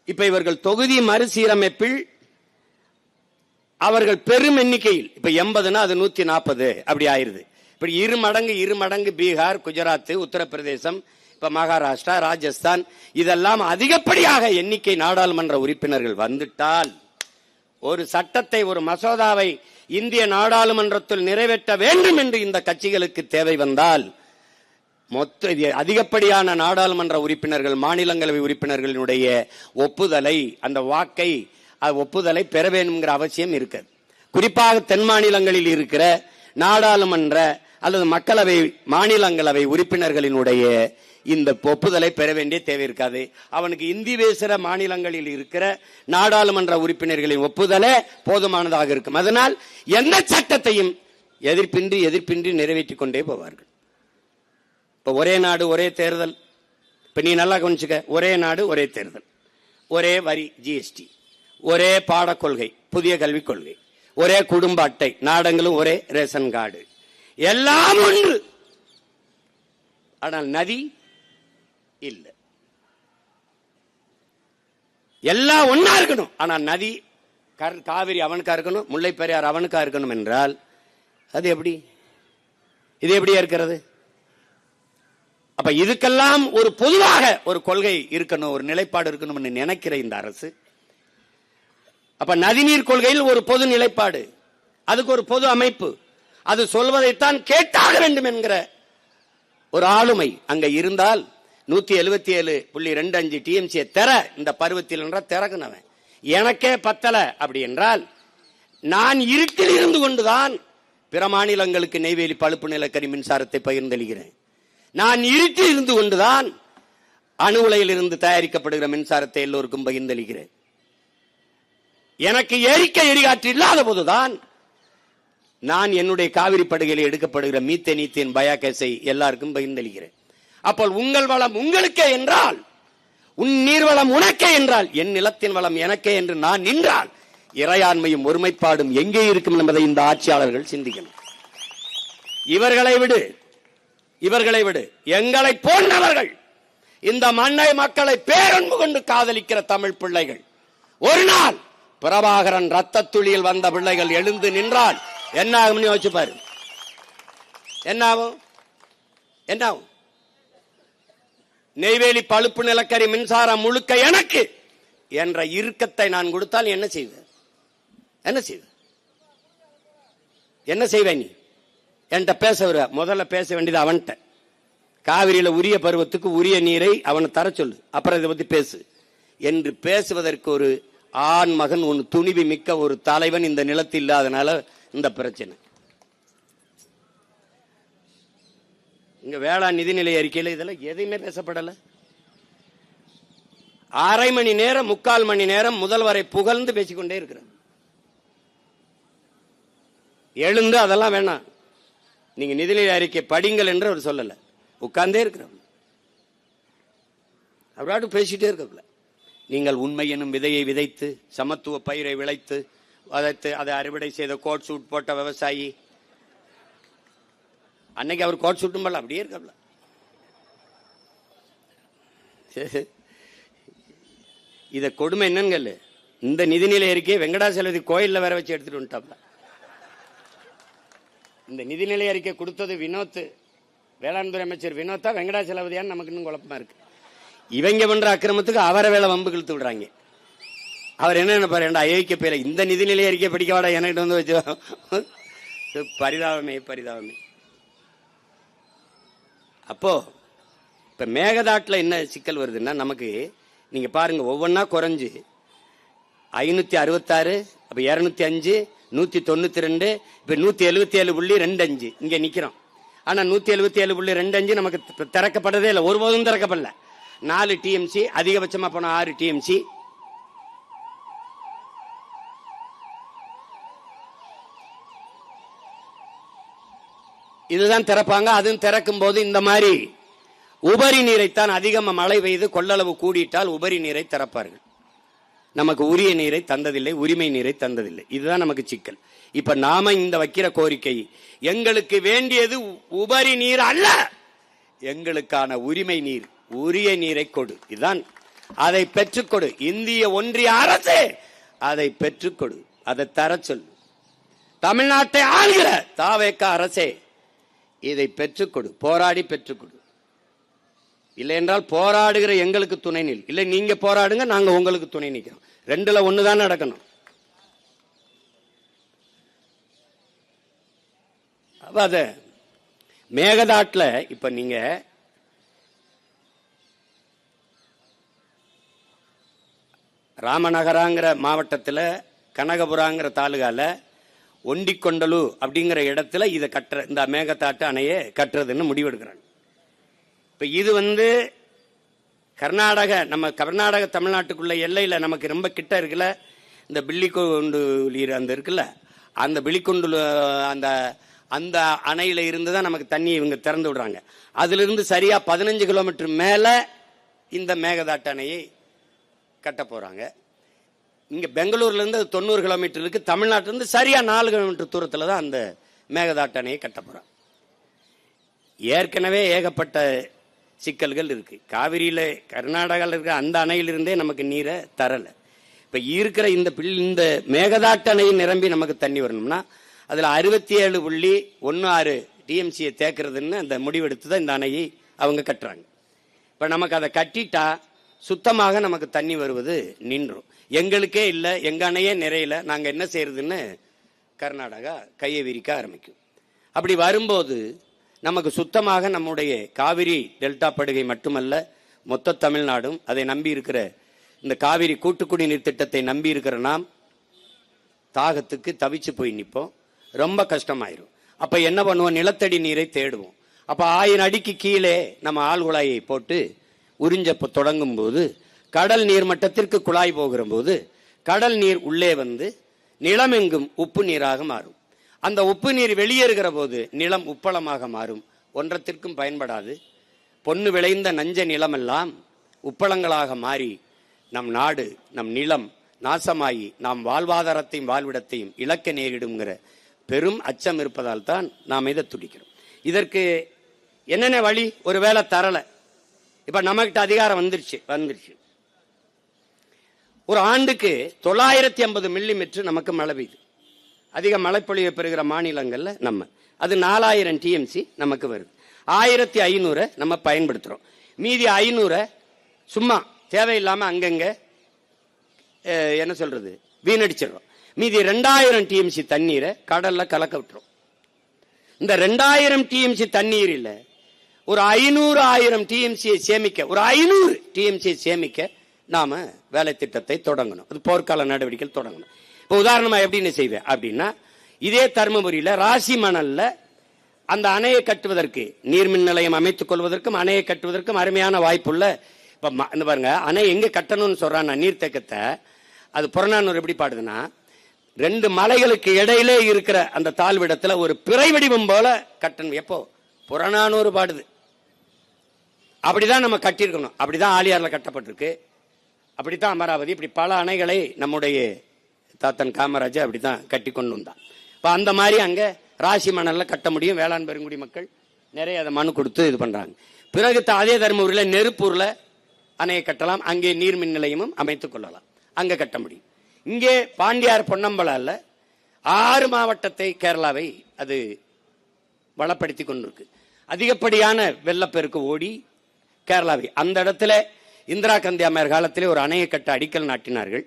இப்ப இவர்கள் தொகுதி மறுசீரமைப்பில் அவர்கள் பெரும் எண்ணிக்கையில் இப்ப 80னா அது 140 அப்படி ஆயிருது. இப்படி இரு மடங்கு பீகார், குஜராத், உத்தரப்பிரதேசம், இப்ப மகாராஷ்டிரா, ராஜஸ்தான் இதெல்லாம் அதிகப்படியாக எண்ணிக்கை நாடாளுமன்ற உறுப்பினர்கள் வந்துட்டால், ஒரு சட்டத்தை ஒரு மசோதாவை இந்திய நாடாளுமன்றத்தில் நிறைவேற்ற வேண்டும் என்று இந்த கட்சிகளுக்கு தேவை வந்தால், மொத்த அதிகப்படியான நாடாளுமன்ற உறுப்பினர்கள், மாநிலங்களவை உறுப்பினர்களினுடைய ஒப்புதலை, அந்த வாக்கை ஒப்புதலை பெற வேண்டும்ங்கிற அவசியம் இருக்கிறது. குறிப்பாக தென் மாநிலங்களில் இருக்கிற நாடாளுமன்ற அல்லது மக்களவை, மாநிலங்களவை உறுப்பினர்களினுடைய இந்த ஒப்புதலை பெற வேண்டிய தேவை இருக்காது. அவனுக்கு இந்தி பேசுகிற மாநிலங்களில் இருக்கிற நாடாளுமன்ற உறுப்பினர்களின் ஒப்புதலே போதுமானதாக இருக்கும். அதனால் எந்த சட்டத்தையும் எதிர்ப்பின்றி நிறைவேற்றிக் கொண்டே போவார்கள். இப்ப ஒரே நாடு ஒரே தேர்தல், இப்ப நீ நல்லா கவனிச்சுக்க, ஒரே நாடு ஒரே தேர்தல், ஒரே வரி ஜிஎஸ்டி, ஒரே பாடக் கொள்கை புதிய கல்விக் கொள்கை, ஒரே குடும்ப அட்டை, நாடங்களும் ஒரே ரேஷன் கார்டு, எல்லாம் ஒன்று. ஆனால் நதி இல்ல. எல்லாம் ஒன்னா இருக்கணும். ஆனா நதி, காவிரி அவனுக்கா இருக்கணும், முல்லை பெரியார் அவனுக்கா இருக்கணும் என்றால் அது எப்படி? இது எப்படியா இருக்கிறது? அப்ப இதுக்கெல்லாம் ஒரு பொதுவாக ஒரு கொள்கை இருக்கணும், ஒரு நிலைப்பாடு இருக்கணும் நினைக்கிற இந்த அரசு. அப்ப நதிநீர் கொள்கையில் ஒரு பொது நிலைப்பாடு, அதுக்கு ஒரு பொது அமைப்பு, அது சொல்வதைத்தான் கேட்டாக வேண்டும் என்கிற ஒரு ஆளுமை அங்க இருந்தால் 177.25 டிஎம்சி தெர இந்த பருவத்தில் என்றால் திறக்குனவன் எனக்கே பத்தல அப்படி என்றால், நான் இருட்டில் இருந்து கொண்டுதான் பிற மாநிலங்களுக்கு நெய்வேலி பழுப்பு நிலக்கரி மின்சாரத்தை பகிர்ந்தளிக்கிறேன். நான் இருட்டில் இருந்து கொண்டுதான் அணு உலையில் இருந்து தயாரிக்கப்படுகிற மின்சாரத்தை எல்லோருக்கும் பகிர்ந்தளிக்கிறேன். எனக்கு எரிகாற்று இல்லாத போதுதான் நான் என்னுடைய காவிரி படுகையில் எடுக்கப்படுகிற மீத்தேன் பயோகேஸை எல்லாருக்கும் பகிர்ந்தளிக்கிறேன். அப்போ உங்கள் வளம் உங்களுக்கே என்றால், உன் நீர்வளம் உனக்கே என்றால், என் நிலத்தின் வளம் எனக்கே என்று நான் நின்றால் இறையாண்மையும் ஒருமைப்பாடும் எங்கே இருக்கும் என்பதை இந்த ஆட்சியாளர்கள் சிந்திக்கணும். இவர்களை விடு எங்களை போன்றவர்கள், இந்த மண்ணை மக்களை பேரன்பு கொண்டு காதலிக்கிற தமிழ் பிள்ளைகள், ஒரு நாள் பிரபாகரன் ரத்த துளியில் வந்த பிள்ளைகள் எழுந்து நின்றால் என்ன ஆகும் யோசிச்சு பாரு. என்ன ஆகும்? நெய்வேலி பழுப்பு நிலக்கரி மின்சாரம் முழுக்க எனக்கு என்ற இறுக்கத்தை நான் கொடுத்தால் என்ன செய்வேன் நீ? என்கிட்ட பேச முதல்ல பேச வேண்டியது அவன்கிட்ட. காவிரியில உரிய பருவத்துக்கு உரிய நீரை அவனை தர சொல்லு, அப்புறம் இதை பத்தி பேசு என்று பேசுவதற்கு ஒரு ஆண் மகன், ஒரு துணிவு மிக்க ஒரு தலைவன் இந்த நிலத்தில் இல்லாதனால இந்த பிரச்சனை. இங்க வேளாண் நிதிநிலை அறிக்கையில் இதெல்லாம் எதையுமே பேசப்படல. அரை மணி நேரம் 3/4 மணி நேரம் முதல்வரை புகழ்ந்து பேசிக்கொண்டே இருக்கிறார். எழுந்து அதெல்லாம் வேணாம், நீங்க நிதிநிலை அறிக்கை படிங்கள் என்று அவர் சொல்லல, உட்கார்ந்தே இருக்கிறார். அவராட்டு பேசிட்டே இருக்க. நீங்கள் உண்மை எனும் விதையை விதைத்து சமத்துவ பயிரை விளைத்து அதை அறுவடை செய்த கோட் சூட் போட்ட விவசாயி, அன்னைக்கு அவர் கோட் சூட்டும் போல அப்படியே இருக்க. இத கொடுமை என்னன்னு, இந்த நிதிநிலை அறிக்கையை வெங்கடாசலபதி கோயில்ல வேற வச்சு எடுத்துட்டு வந்துட்டாப்ல. இந்த நிதிநிலை அறிக்கை கொடுத்தது வினோத், வேளாண் துறை அமைச்சர் வினோத்தா வெங்கடாசலபதியான்னு நமக்கு இன்னும் குழப்பமா இருக்கு. இவங்க பண்ற அக்கிரமத்துக்கு அவரை வேலை வம்பு இழுத்து விடுறாங்க. அவர் என்ன நினைப்பாரு, அயோக்கிய பேர இந்த நிதிநிலை அறிக்கை படிக்க வாடா என்கிட்ட வந்து வச்சு. பரிதாபமே. அப்போ இப்ப மேகதாட்டுல என்ன சிக்கல் வருதுன்னா, நமக்கு நீங்க பாருங்க ஒவ்வொன்னா குறைஞ்சு 566, அப்ப 205, 192, இப்ப 177.25 இங்க நிக்கிறோம். ஆனா 177.25 நமக்கு திறக்கப்படவே இல்லை, ஒருபோதும் திறக்கப்படல. 4 டிஎம்சி, அதிகபட்சமா போன 6 டிஎம்சி. இதுதான் திறப்பாங்க. அதுவும் திறக்கும் போது இந்த மாதிரி உபரி நீரைத்தான், அதிகமா மழை பெய்து கொள்ளளவு கூடிட்டால் உபரி நீரை திறப்பார்கள். நமக்கு உரிய நீரை தந்ததில்லை, உரிமை நீரை தந்ததில்லை. இதுதான் நமக்கு சிக்கல். இப்ப நாம இந்த வைக்கிற கோரிக்கை, எங்களுக்கு வேண்டியது உபரி நீர் அல்ல, எங்களுக்கான உரிமை நீர், உரிய நீரை கொடு. இதுதான். அதை பெற்றுக்கொடு. இந்திய ஒன்றிய அரசு அதை பெற்றுக்கொடு, அதை தர சொல். தமிழ்நாட்டை ஆளுகிற தாவேக அரசே இதை பெற்றுக்கொடு, போராடி பெற்றுக்கொடு. இல்லை என்றால் போராடுகிற எங்களுக்கு துணை நில். இல்லை நீங்க போராடுங்க, நாங்க உங்களுக்கு துணை நிற்கிறோம். ரெண்டுல ஒண்ணுதான் நடக்கணும். அத மேகதாட்டுல இப்ப நீங்க ராமநகராங்கிற மாவட்டத்தில், கனகபுராங்கிற தாலுகால, ஒண்டிக்கொண்டலு அப்படிங்கிற இடத்துல இதை கட்டுற, இந்த மேகதாட்டு அணையை கட்டுறதுன்னு முடிவெடுக்கிறாங்க. இப்ப இது கர்நாடக, நம்ம கர்நாடக தமிழ்நாட்டுக்குள்ள எல்லையில நமக்கு ரொம்ப கிட்ட இருக்குல்ல, இந்த பில்லிக்கொண்டு அந்த இருக்குல்ல, அந்த பில்லிக்கொண்டு அந்த அந்த அணையில இருந்து தான் நமக்கு தண்ணி இவங்க திறந்து விடுறாங்க. அதுல இருந்து சரியா 15 கிலோமீட்டர் மேல இந்த மேகதாட்டு அணையை கட்ட போறாங்க. இங்க பெங்களூர்ல இருந்து 90 கிலோமீட்டர் இருக்கு. தமிழ்நாட்டில இருந்து சரியா 4 கிலோமீட்டர் தூரத்துல தான் அந்த மேகதாட்டு அணையை கட்ட போறாங்க. ஏற்கனவே ஏகப்பட்ட சிக்கல்கள் இருக்கு. காவிரியில கர்நாடகாவில் இருக்கிற அந்த அணையிலிருந்தே நமக்கு நீரை தரல. இப்ப இருக்கிற இந்த மேகதாட்டு அணையை நிரம்பி நமக்கு தண்ணி வரணும்னா அதுல 67.16 டிஎம்சியை தேக்கிறதுன்னு அந்த முடிவெடுத்து தான் இந்த அணையை அவங்க கட்டுறாங்க. இப்ப நமக்கு அதை கட்டிட்டா சுத்தமாக நமக்கு தண்ணி வருவது நின்றும். எங்களுக்கே இல்லை, எங்க அணையே நிறையல, நாங்க என்ன செய்யறதுன்னு கர்நாடகா கையை விரிக்க ஆரம்பிக்கும். அப்படி வரும்போது நமக்கு சுத்தமாக நம்முடைய காவிரி டெல்டா படுகை மட்டுமல்ல, மொத்த தமிழ்நாடும், அதை நம்பி இருக்கிற இந்த காவிரி கூட்டுக்குடிநீர் திட்டத்தை நம்பி இருக்கிற நாம் தாகத்துக்கு தவிச்சு போய் நிற்போம். ரொம்ப கஷ்டமாயிரும். அப்ப என்ன பண்ணுவோம்? நிலத்தடி நீரை தேடுவோம். அப்ப 1000 அடிக்கு கீழே நம்ம ஆழ்குழாயை போட்டு உறிஞ்ச தொடங்கும் போது, கடல் நீர் மட்டத்திற்கு குழாய் போகிற போது கடல் நீர் உள்ளே வந்து நிலமெங்கும் உப்பு நீராக மாறும். அந்த உப்பு நீர் வெளியேறுகிற போது நிலம் உப்பளமாக மாறும். ஒன்றத்திற்கும் பயன்படாது. பொன்னு விளைந்த நஞ்ச நிலமெல்லாம் உப்பளங்களாக மாறி நம் நாடு, நம் நிலம் நாசமாகி நாம் வாழ்வாதாரத்தையும் வாழ்விடத்தையும் இழக்க நேரிடுங்கிற பெரும் அச்சம் இருப்பதால் தான் நாம் இதை துடிக்கிறோம். இதற்கு என்னென்ன வழி? ஒருவேளை தரல, இப்ப நம்மகிட்ட அதிகாரம் வந்துருச்சு. ஒரு ஆண்டுக்கு 950 மில்லிமீட்டர் நமக்கு மழை பெய்யுது. அதிக மழைப்பொழிவை பெறுகிற மாநிலங்கள்ல நம்ம அது 4000 டிஎம்சி நமக்கு வருது. 1500 நம்ம பயன்படுத்துறோம். மீதி 500 சும்மா தேவையில்லாம அங்கங்க என்ன சொல்றது வீணடிச்சிடறோம். மீதி 2000 டிஎம்சி தண்ணீரை கடல்ல கலக்க விட்டுரும். இந்த 2000 டிஎம்சி தண்ணீரில் ஒரு 500,000 டிஎம்சியை சேமிக்க, ஒரு 500 டிஎம்சியை சேமிக்க நாம வேலை திட்டத்தை தொடங்கணும். அது போர்க்கால நடவடிக்கை தொடங்கணும். இப்போ உதாரணமா எப்படின்னு செய்வேன் அப்படின்னா, இதே தருமபுரியில ராசி மணல்ல அந்த அணையை கட்டுவதற்கு, நீர்மின் நிலையம் அமைத்துக் கொள்வதற்கும் அணையை கட்டுவதற்கும் அருமையான வாய்ப்புள்ள, இப்ப பாருங்க அணை எங்க கட்டணும்னு சொல்றான் நீர்த்தேக்கத்தை, அது புறநானூறு எப்படி பாடுதுன்னா, 2 மலைகளுக்கு இடையிலே இருக்கிற அந்த தாழ்விடத்துல ஒரு பிறை வடிவம் போல கட்டணும். எப்போ? புறநானூறு பாடுது. அப்படிதான் நம்ம கட்டியிருக்கணும். அப்படிதான் ஆலியார்ல கட்டப்பட்டிருக்கு, அப்படித்தான் அமராவதி, இப்படி பல அணைகளை நம்முடைய தாத்தன் காமராஜர் அப்படித்தான் கட்டி கொண்டு வந்தான். இப்ப அந்த மாதிரி அங்க ராசி மணல்ல கட்ட முடியும். வேளாண் பெருங்குடி மக்கள் நிறைய அதை மனு கொடுத்து இது பண்றாங்க. பிறகு அதே தருமபுரியில நெருப்பூர்ல அணையை கட்டலாம். அங்கே நீர்மின் நிலையமும் அமைத்துக் கொள்ளலாம், அங்க கட்ட முடியும். இங்கே பாண்டியார் பொன்னம்பலால 6 மாவட்டத்தை, கேரளாவை அது வளப்படுத்தி கொண்டிருக்கு. அதிகப்படியான வெள்ளப்பெருக்கு ஓடி கேரளாவை, அந்த இடத்துல இந்திரா காந்தி அம்மையார் காலத்திலே ஒரு அணையை கட்ட அடிக்கல் நாட்டினார்கள்.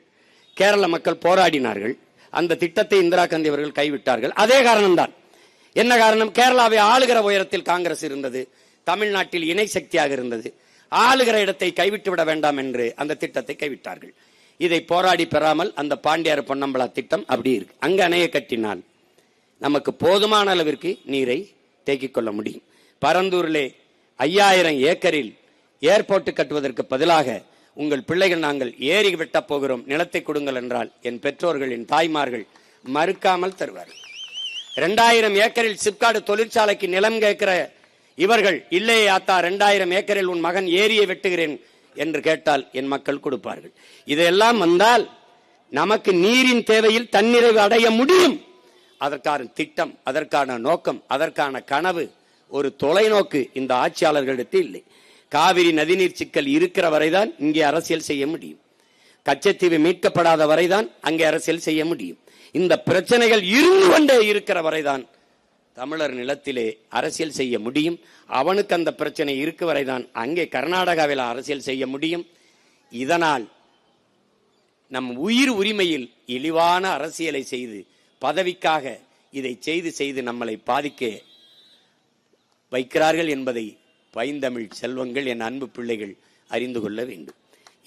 கேரள மக்கள் போராடினார்கள். அந்த திட்டத்தை இந்திரா காந்தி அவர்கள் கைவிட்டார்கள். அதே காரணம்தான். என்ன காரணம்? கேரளாவை ஆளுகிற உயரத்தில் காங்கிரஸ் இருந்தது, தமிழ்நாட்டில் இணை சக்தியாக இருந்தது. ஆளுகிற இடத்தை கைவிட்டு விட வேண்டாம் என்று அந்த திட்டத்தை கைவிட்டார்கள். இதை போராடி பெறாமல் அந்த பாண்டியார் பொன்னம்பலா திட்டம் அப்படி இருக்கு. அங்க அணையை கட்டினால் நமக்கு போதுமான அளவிற்கு நீரை தேக்கிக் கொள்ள முடியும். பரந்தூரிலே 5000 ஏக்கரில் ஏர்போர்ட் கட்டுவதற்கு பதிலாக உங்கள் பிள்ளைகள் நாங்கள் ஏரி வெட்ட போகிறோம், நிலத்தை கொடுங்கள் என்றால் என் பெற்றோர்கள், என் தாய்மார்கள் மறுக்காமல் தருவார்கள். 2000 ஏக்கரில் சிப்காடு தொழிற்சாலைக்கு நிலம் கேட்கிற இவர்கள், இல்லையே ஆத்தா 2000 ஏக்கரில் உன் மகன் ஏரியை வெட்டுகிறேன் என்று கேட்டால் என் மக்கள் கொடுப்பார்கள். இதெல்லாம் வந்தால் நமக்கு நீரின் தேவையில் தன்னிறைவு அடைய முடியும். அதற்கான திட்டம், அதற்கான நோக்கம், அதற்கான கனவு, ஒரு தொலைநோக்கு இந்த ஆட்சியாளர்களிடத்தில் இல்லை. காவிரி நதிநீர் சிக்கல் இருக்கிற வரைதான் இங்கே அரசியல் செய்ய முடியும். கச்சத்தீவு மீட்கப்படாத வரைதான் அங்கே அரசியல் செய்ய முடியும். இந்த பிரச்சனைகள் இருந்து கொண்டே இருக்கிற வரைதான் தமிழர் நிலத்திலே அரசியல் செய்ய முடியும். அவனுக்கு அந்த பிரச்சனை இருக்க வரைதான் அங்கே கர்நாடகாவில் அரசியல் செய்ய முடியும். இதனால் நம் உயிர் உரிமையில் இழிவான அரசியலை செய்து பதவிக்காக இதை செய்து நம்மளை பாதிக்க வைக்கிறார்கள் என்பதை பைந்தமிழ் செல்வங்கள், என் அன்பு பிள்ளைகள் அறிந்து கொள்ள வேண்டும்.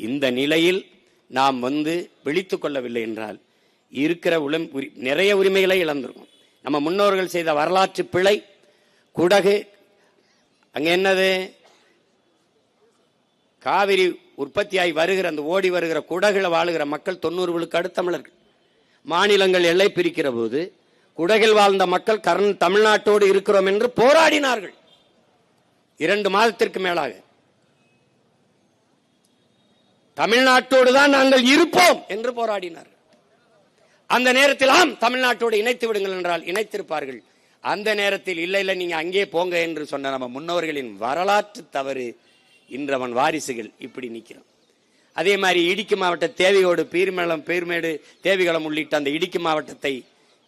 இந்த நிலையில் நாம் விழித்துக் கொள்ளவில்லை என்றால் இருக்கிற நிறைய உரிமைகளை இழந்திருக்கும். நம்ம முன்னோர்கள் செய்த வரலாற்று பிழை. குடகு அங்க என்னது, காவிரி உற்பத்தியாகி வருகிற அந்த ஓடி வருகிற குடகுல வாழுகிற மக்கள் 90 விழுக்காடு தமிழர்கள். மாநிலங்கள் எல்லை பிரிக்கிற போது குடகில் வாழ்ந்த மக்கள் தமிழ்நாட்டோடு இருக்கிறோம் என்று போராடினார்கள். 2 மாதத்திற்கு மேலாக தமிழ்நாட்டோடு தான் நாங்கள் இருப்போம் என்று போராடினார்கள். அந்த நேரத்தில் ஆம் தமிழ்நாட்டோடு இணைத்து விடுங்கள் என்றால் இணைத்திருப்பார்கள். அந்த நேரத்தில் இல்லை நீங்க அங்கே போங்க என்று சொன்ன நம்ம முன்னோர்களின் வரலாற்று தவறு இன்று அவன் வாரிசுகள் இப்படி நிற்கிறோம். அதே மாதிரி இடுக்கி மாவட்ட தேவையோடு பீர்மேடு தேவிகளம் உள்ளிட்ட அந்த இடுக்கி மாவட்டத்தை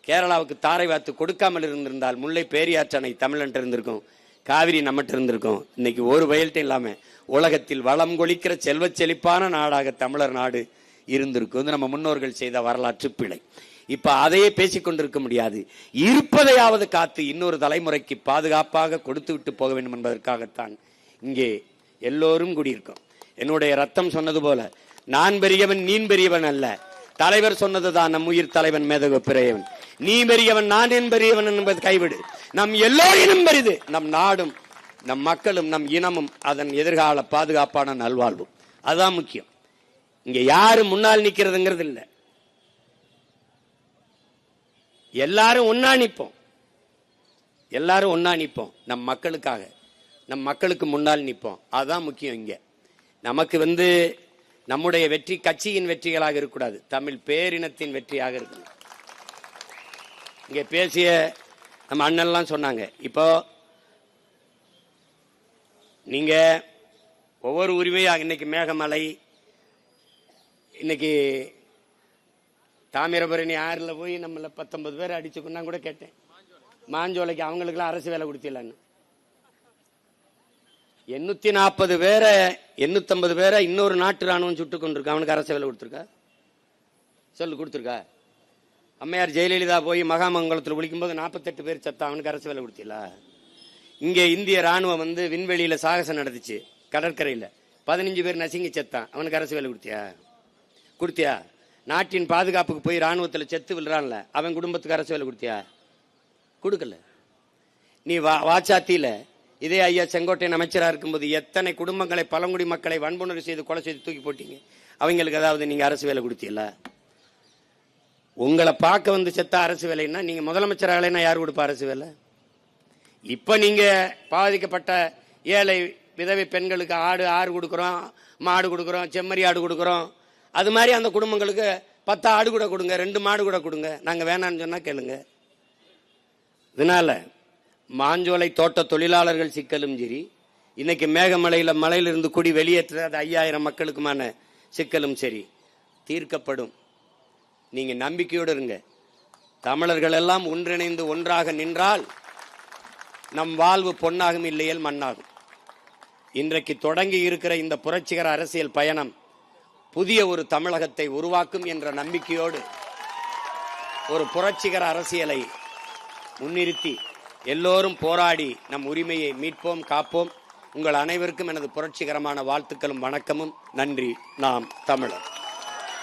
கேரளாவுக்கு தாரை வாத்து கொடுக்காமல் இருந்திருந்தால் முல்லை பேரியாற்றணை தமிழன் இருந்திருக்கும், காவிரி நம்மகிட்ட இருந்திருக்கும். இன்னைக்கு ஒரு வயல்கிட்ட இல்லாம உலகத்தில் வளம் கொளிக்கிற செல்வ செழிப்பான நாடாக தமிழர் நாடு இருந்திருக்கும். நம்ம முன்னோர்கள் செய்த வரலாற்று பிழை. இப்ப அதையே பேசிக் கொண்டிருக்க முடியாது. இருப்பதையாவது காத்து இன்னொரு தலைமுறைக்கு பாதுகாப்பாக கொடுத்து விட்டு போக வேண்டும் என்பதற்காகத்தான் இங்கே எல்லோரும் கூடியிருக்கோம். என்னுடைய ரத்தம் சொன்னது போல நான் பெரியவன் நீ பெரியவன் அல்ல, தலைவர் சொன்னதுதான் நம் உயிர் தலைவன் மேதகு பிறையவன். நீ பெரியவன் நான் என் பெரியவன் என்பது கைவிடு. நம் எல்லோரினும் பெரிது நம் நாடும் நம் மக்களும் நம் இனமும் அதன் எதிர்கால பாதுகாப்பான நல்வாழ்வும். அதுதான் முக்கியம். இங்க யாரும் முன்னால் நிக்கிறதுங்கிறது இல்ல, எல்லாரும் ஒன்னா நிப்போம். எல்லாரும் ஒன்னா நிப்போம். நம் மக்களுக்காக, நம் மக்களுக்கு முன்னால் நிப்போம். அதுதான் முக்கியம். இங்க நமக்கு நம்முடைய வெற்றி கட்சியின் வெற்றிகளாக இருக்கக்கூடாது, தமிழ் பேரினத்தின் வெற்றியாக இருக்கணும். இங்க பேசிய நம்ம அண்ணன்லாம் சொன்னாங்க. இப்போ நீங்க ஒவ்வொரு உரிமையாக இன்னைக்கு மேகமலை, இன்னைக்கு தாமிரபரணி ஆறுல போய் நம்மள 19 பேர் அடிச்சுக்கொண்டா கூட கேட்டேன். மாஞ்சோலைக்கு அவங்களுக்குலாம் அரசு வேலை கொடுத்திடலான்னு 840 பேரை 850 பேரை இன்னொரு நாட்டு ராணுவம் சுட்டு கொண்டிருக்கா. அவனுக்கு அரசு வேலை கொடுத்துருக்கா? சொல்லு, கொடுத்துருக்கா? அம்மையார் ஜெயலலிதா போய் மகாமங்கலத்தில் விழிக்கும் போது 48 பேர் சத்தா. அவனுக்கு அரசு வேலை கொடுத்தீங்களா? இங்கே இந்திய ராணுவம் விண்வெளியில சாகசம் நடந்துச்சு, கடற்கரையில் 15 பேர் நசுங்கி செத்தான். அவனுக்கு அரசு வேலை கொடுத்தியா? நாட்டின் பாதுகாப்புக்கு போய் ராணுவத்தில் செத்து விழுறான்ல, அவன் குடும்பத்துக்கு அரசு வேலை கொடுக்கல. நீ வாச்சாத்தியில இதே ஐயா செங்கோட்டையன் அமைச்சரா இருக்கும்போது எத்தனை குடும்பங்களை, பழங்குடி மக்களை வன்புணர்வு செய்து கொலை செய்து தூக்கி போட்டீங்க. அவங்களுக்கு ஏதாவது நீங்க அரசு வேலை கொடுத்தீங்களா? உங்களை பார்க்க செத்த அரசு வேலைன்னா நீங்க முதலமைச்சராகலைன்னா யாரு கொடுப்பா அரசு வேலை? இப்ப நீங்க பாதிக்கப்பட்ட ஏழை விதவை பெண்களுக்கு ஆடு கொடுக்கிறோம், மாடு கொடுக்கிறோம், செம்மறி ஆடு கொடுக்கிறோம். அது மாதிரி அந்த குடும்பங்களுக்கு 10 ஆடு கூட கொடுங்க, 2 மாடு கூட கொடுங்க. நாங்க வேணான்னு சொன்னா கேளுங்க. இதனால மாஞ்சோலை தோட்ட தொழிலாளர்கள் சிக்கலும் சரி, இன்னைக்கு மலையிலிருந்து குடி வெளியேற்ற 5000 மக்களுக்குமான சிக்கலும் சரி தீர்க்கப்படும். நீங்க நம்பிக்கையோடு இருங்க. தமிழர்கள் எல்லாம் ஒன்றிணைந்து ஒன்றாக நின்றால் நம் வாழ்வு பொன்னாகும், இல்லையேல் மண்ணாகும். இன்றைக்கு தொடங்கி இருக்கிற இந்த புரட்சிகர அரசியல் பயணம் புதிய ஒரு தமிழகத்தை உருவாக்கும் என்ற நம்பிக்கையோடு ஒரு புரட்சிகர அரசியலை முன்னிறுத்தி எல்லோரும் போராடி நம் உரிமையை மீட்போம், காப்போம். உங்கள் அனைவருக்கும் எனது புரட்சிகரமான வாழ்த்துக்களும் வணக்கமும். நன்றி. நாம் தமிழர்.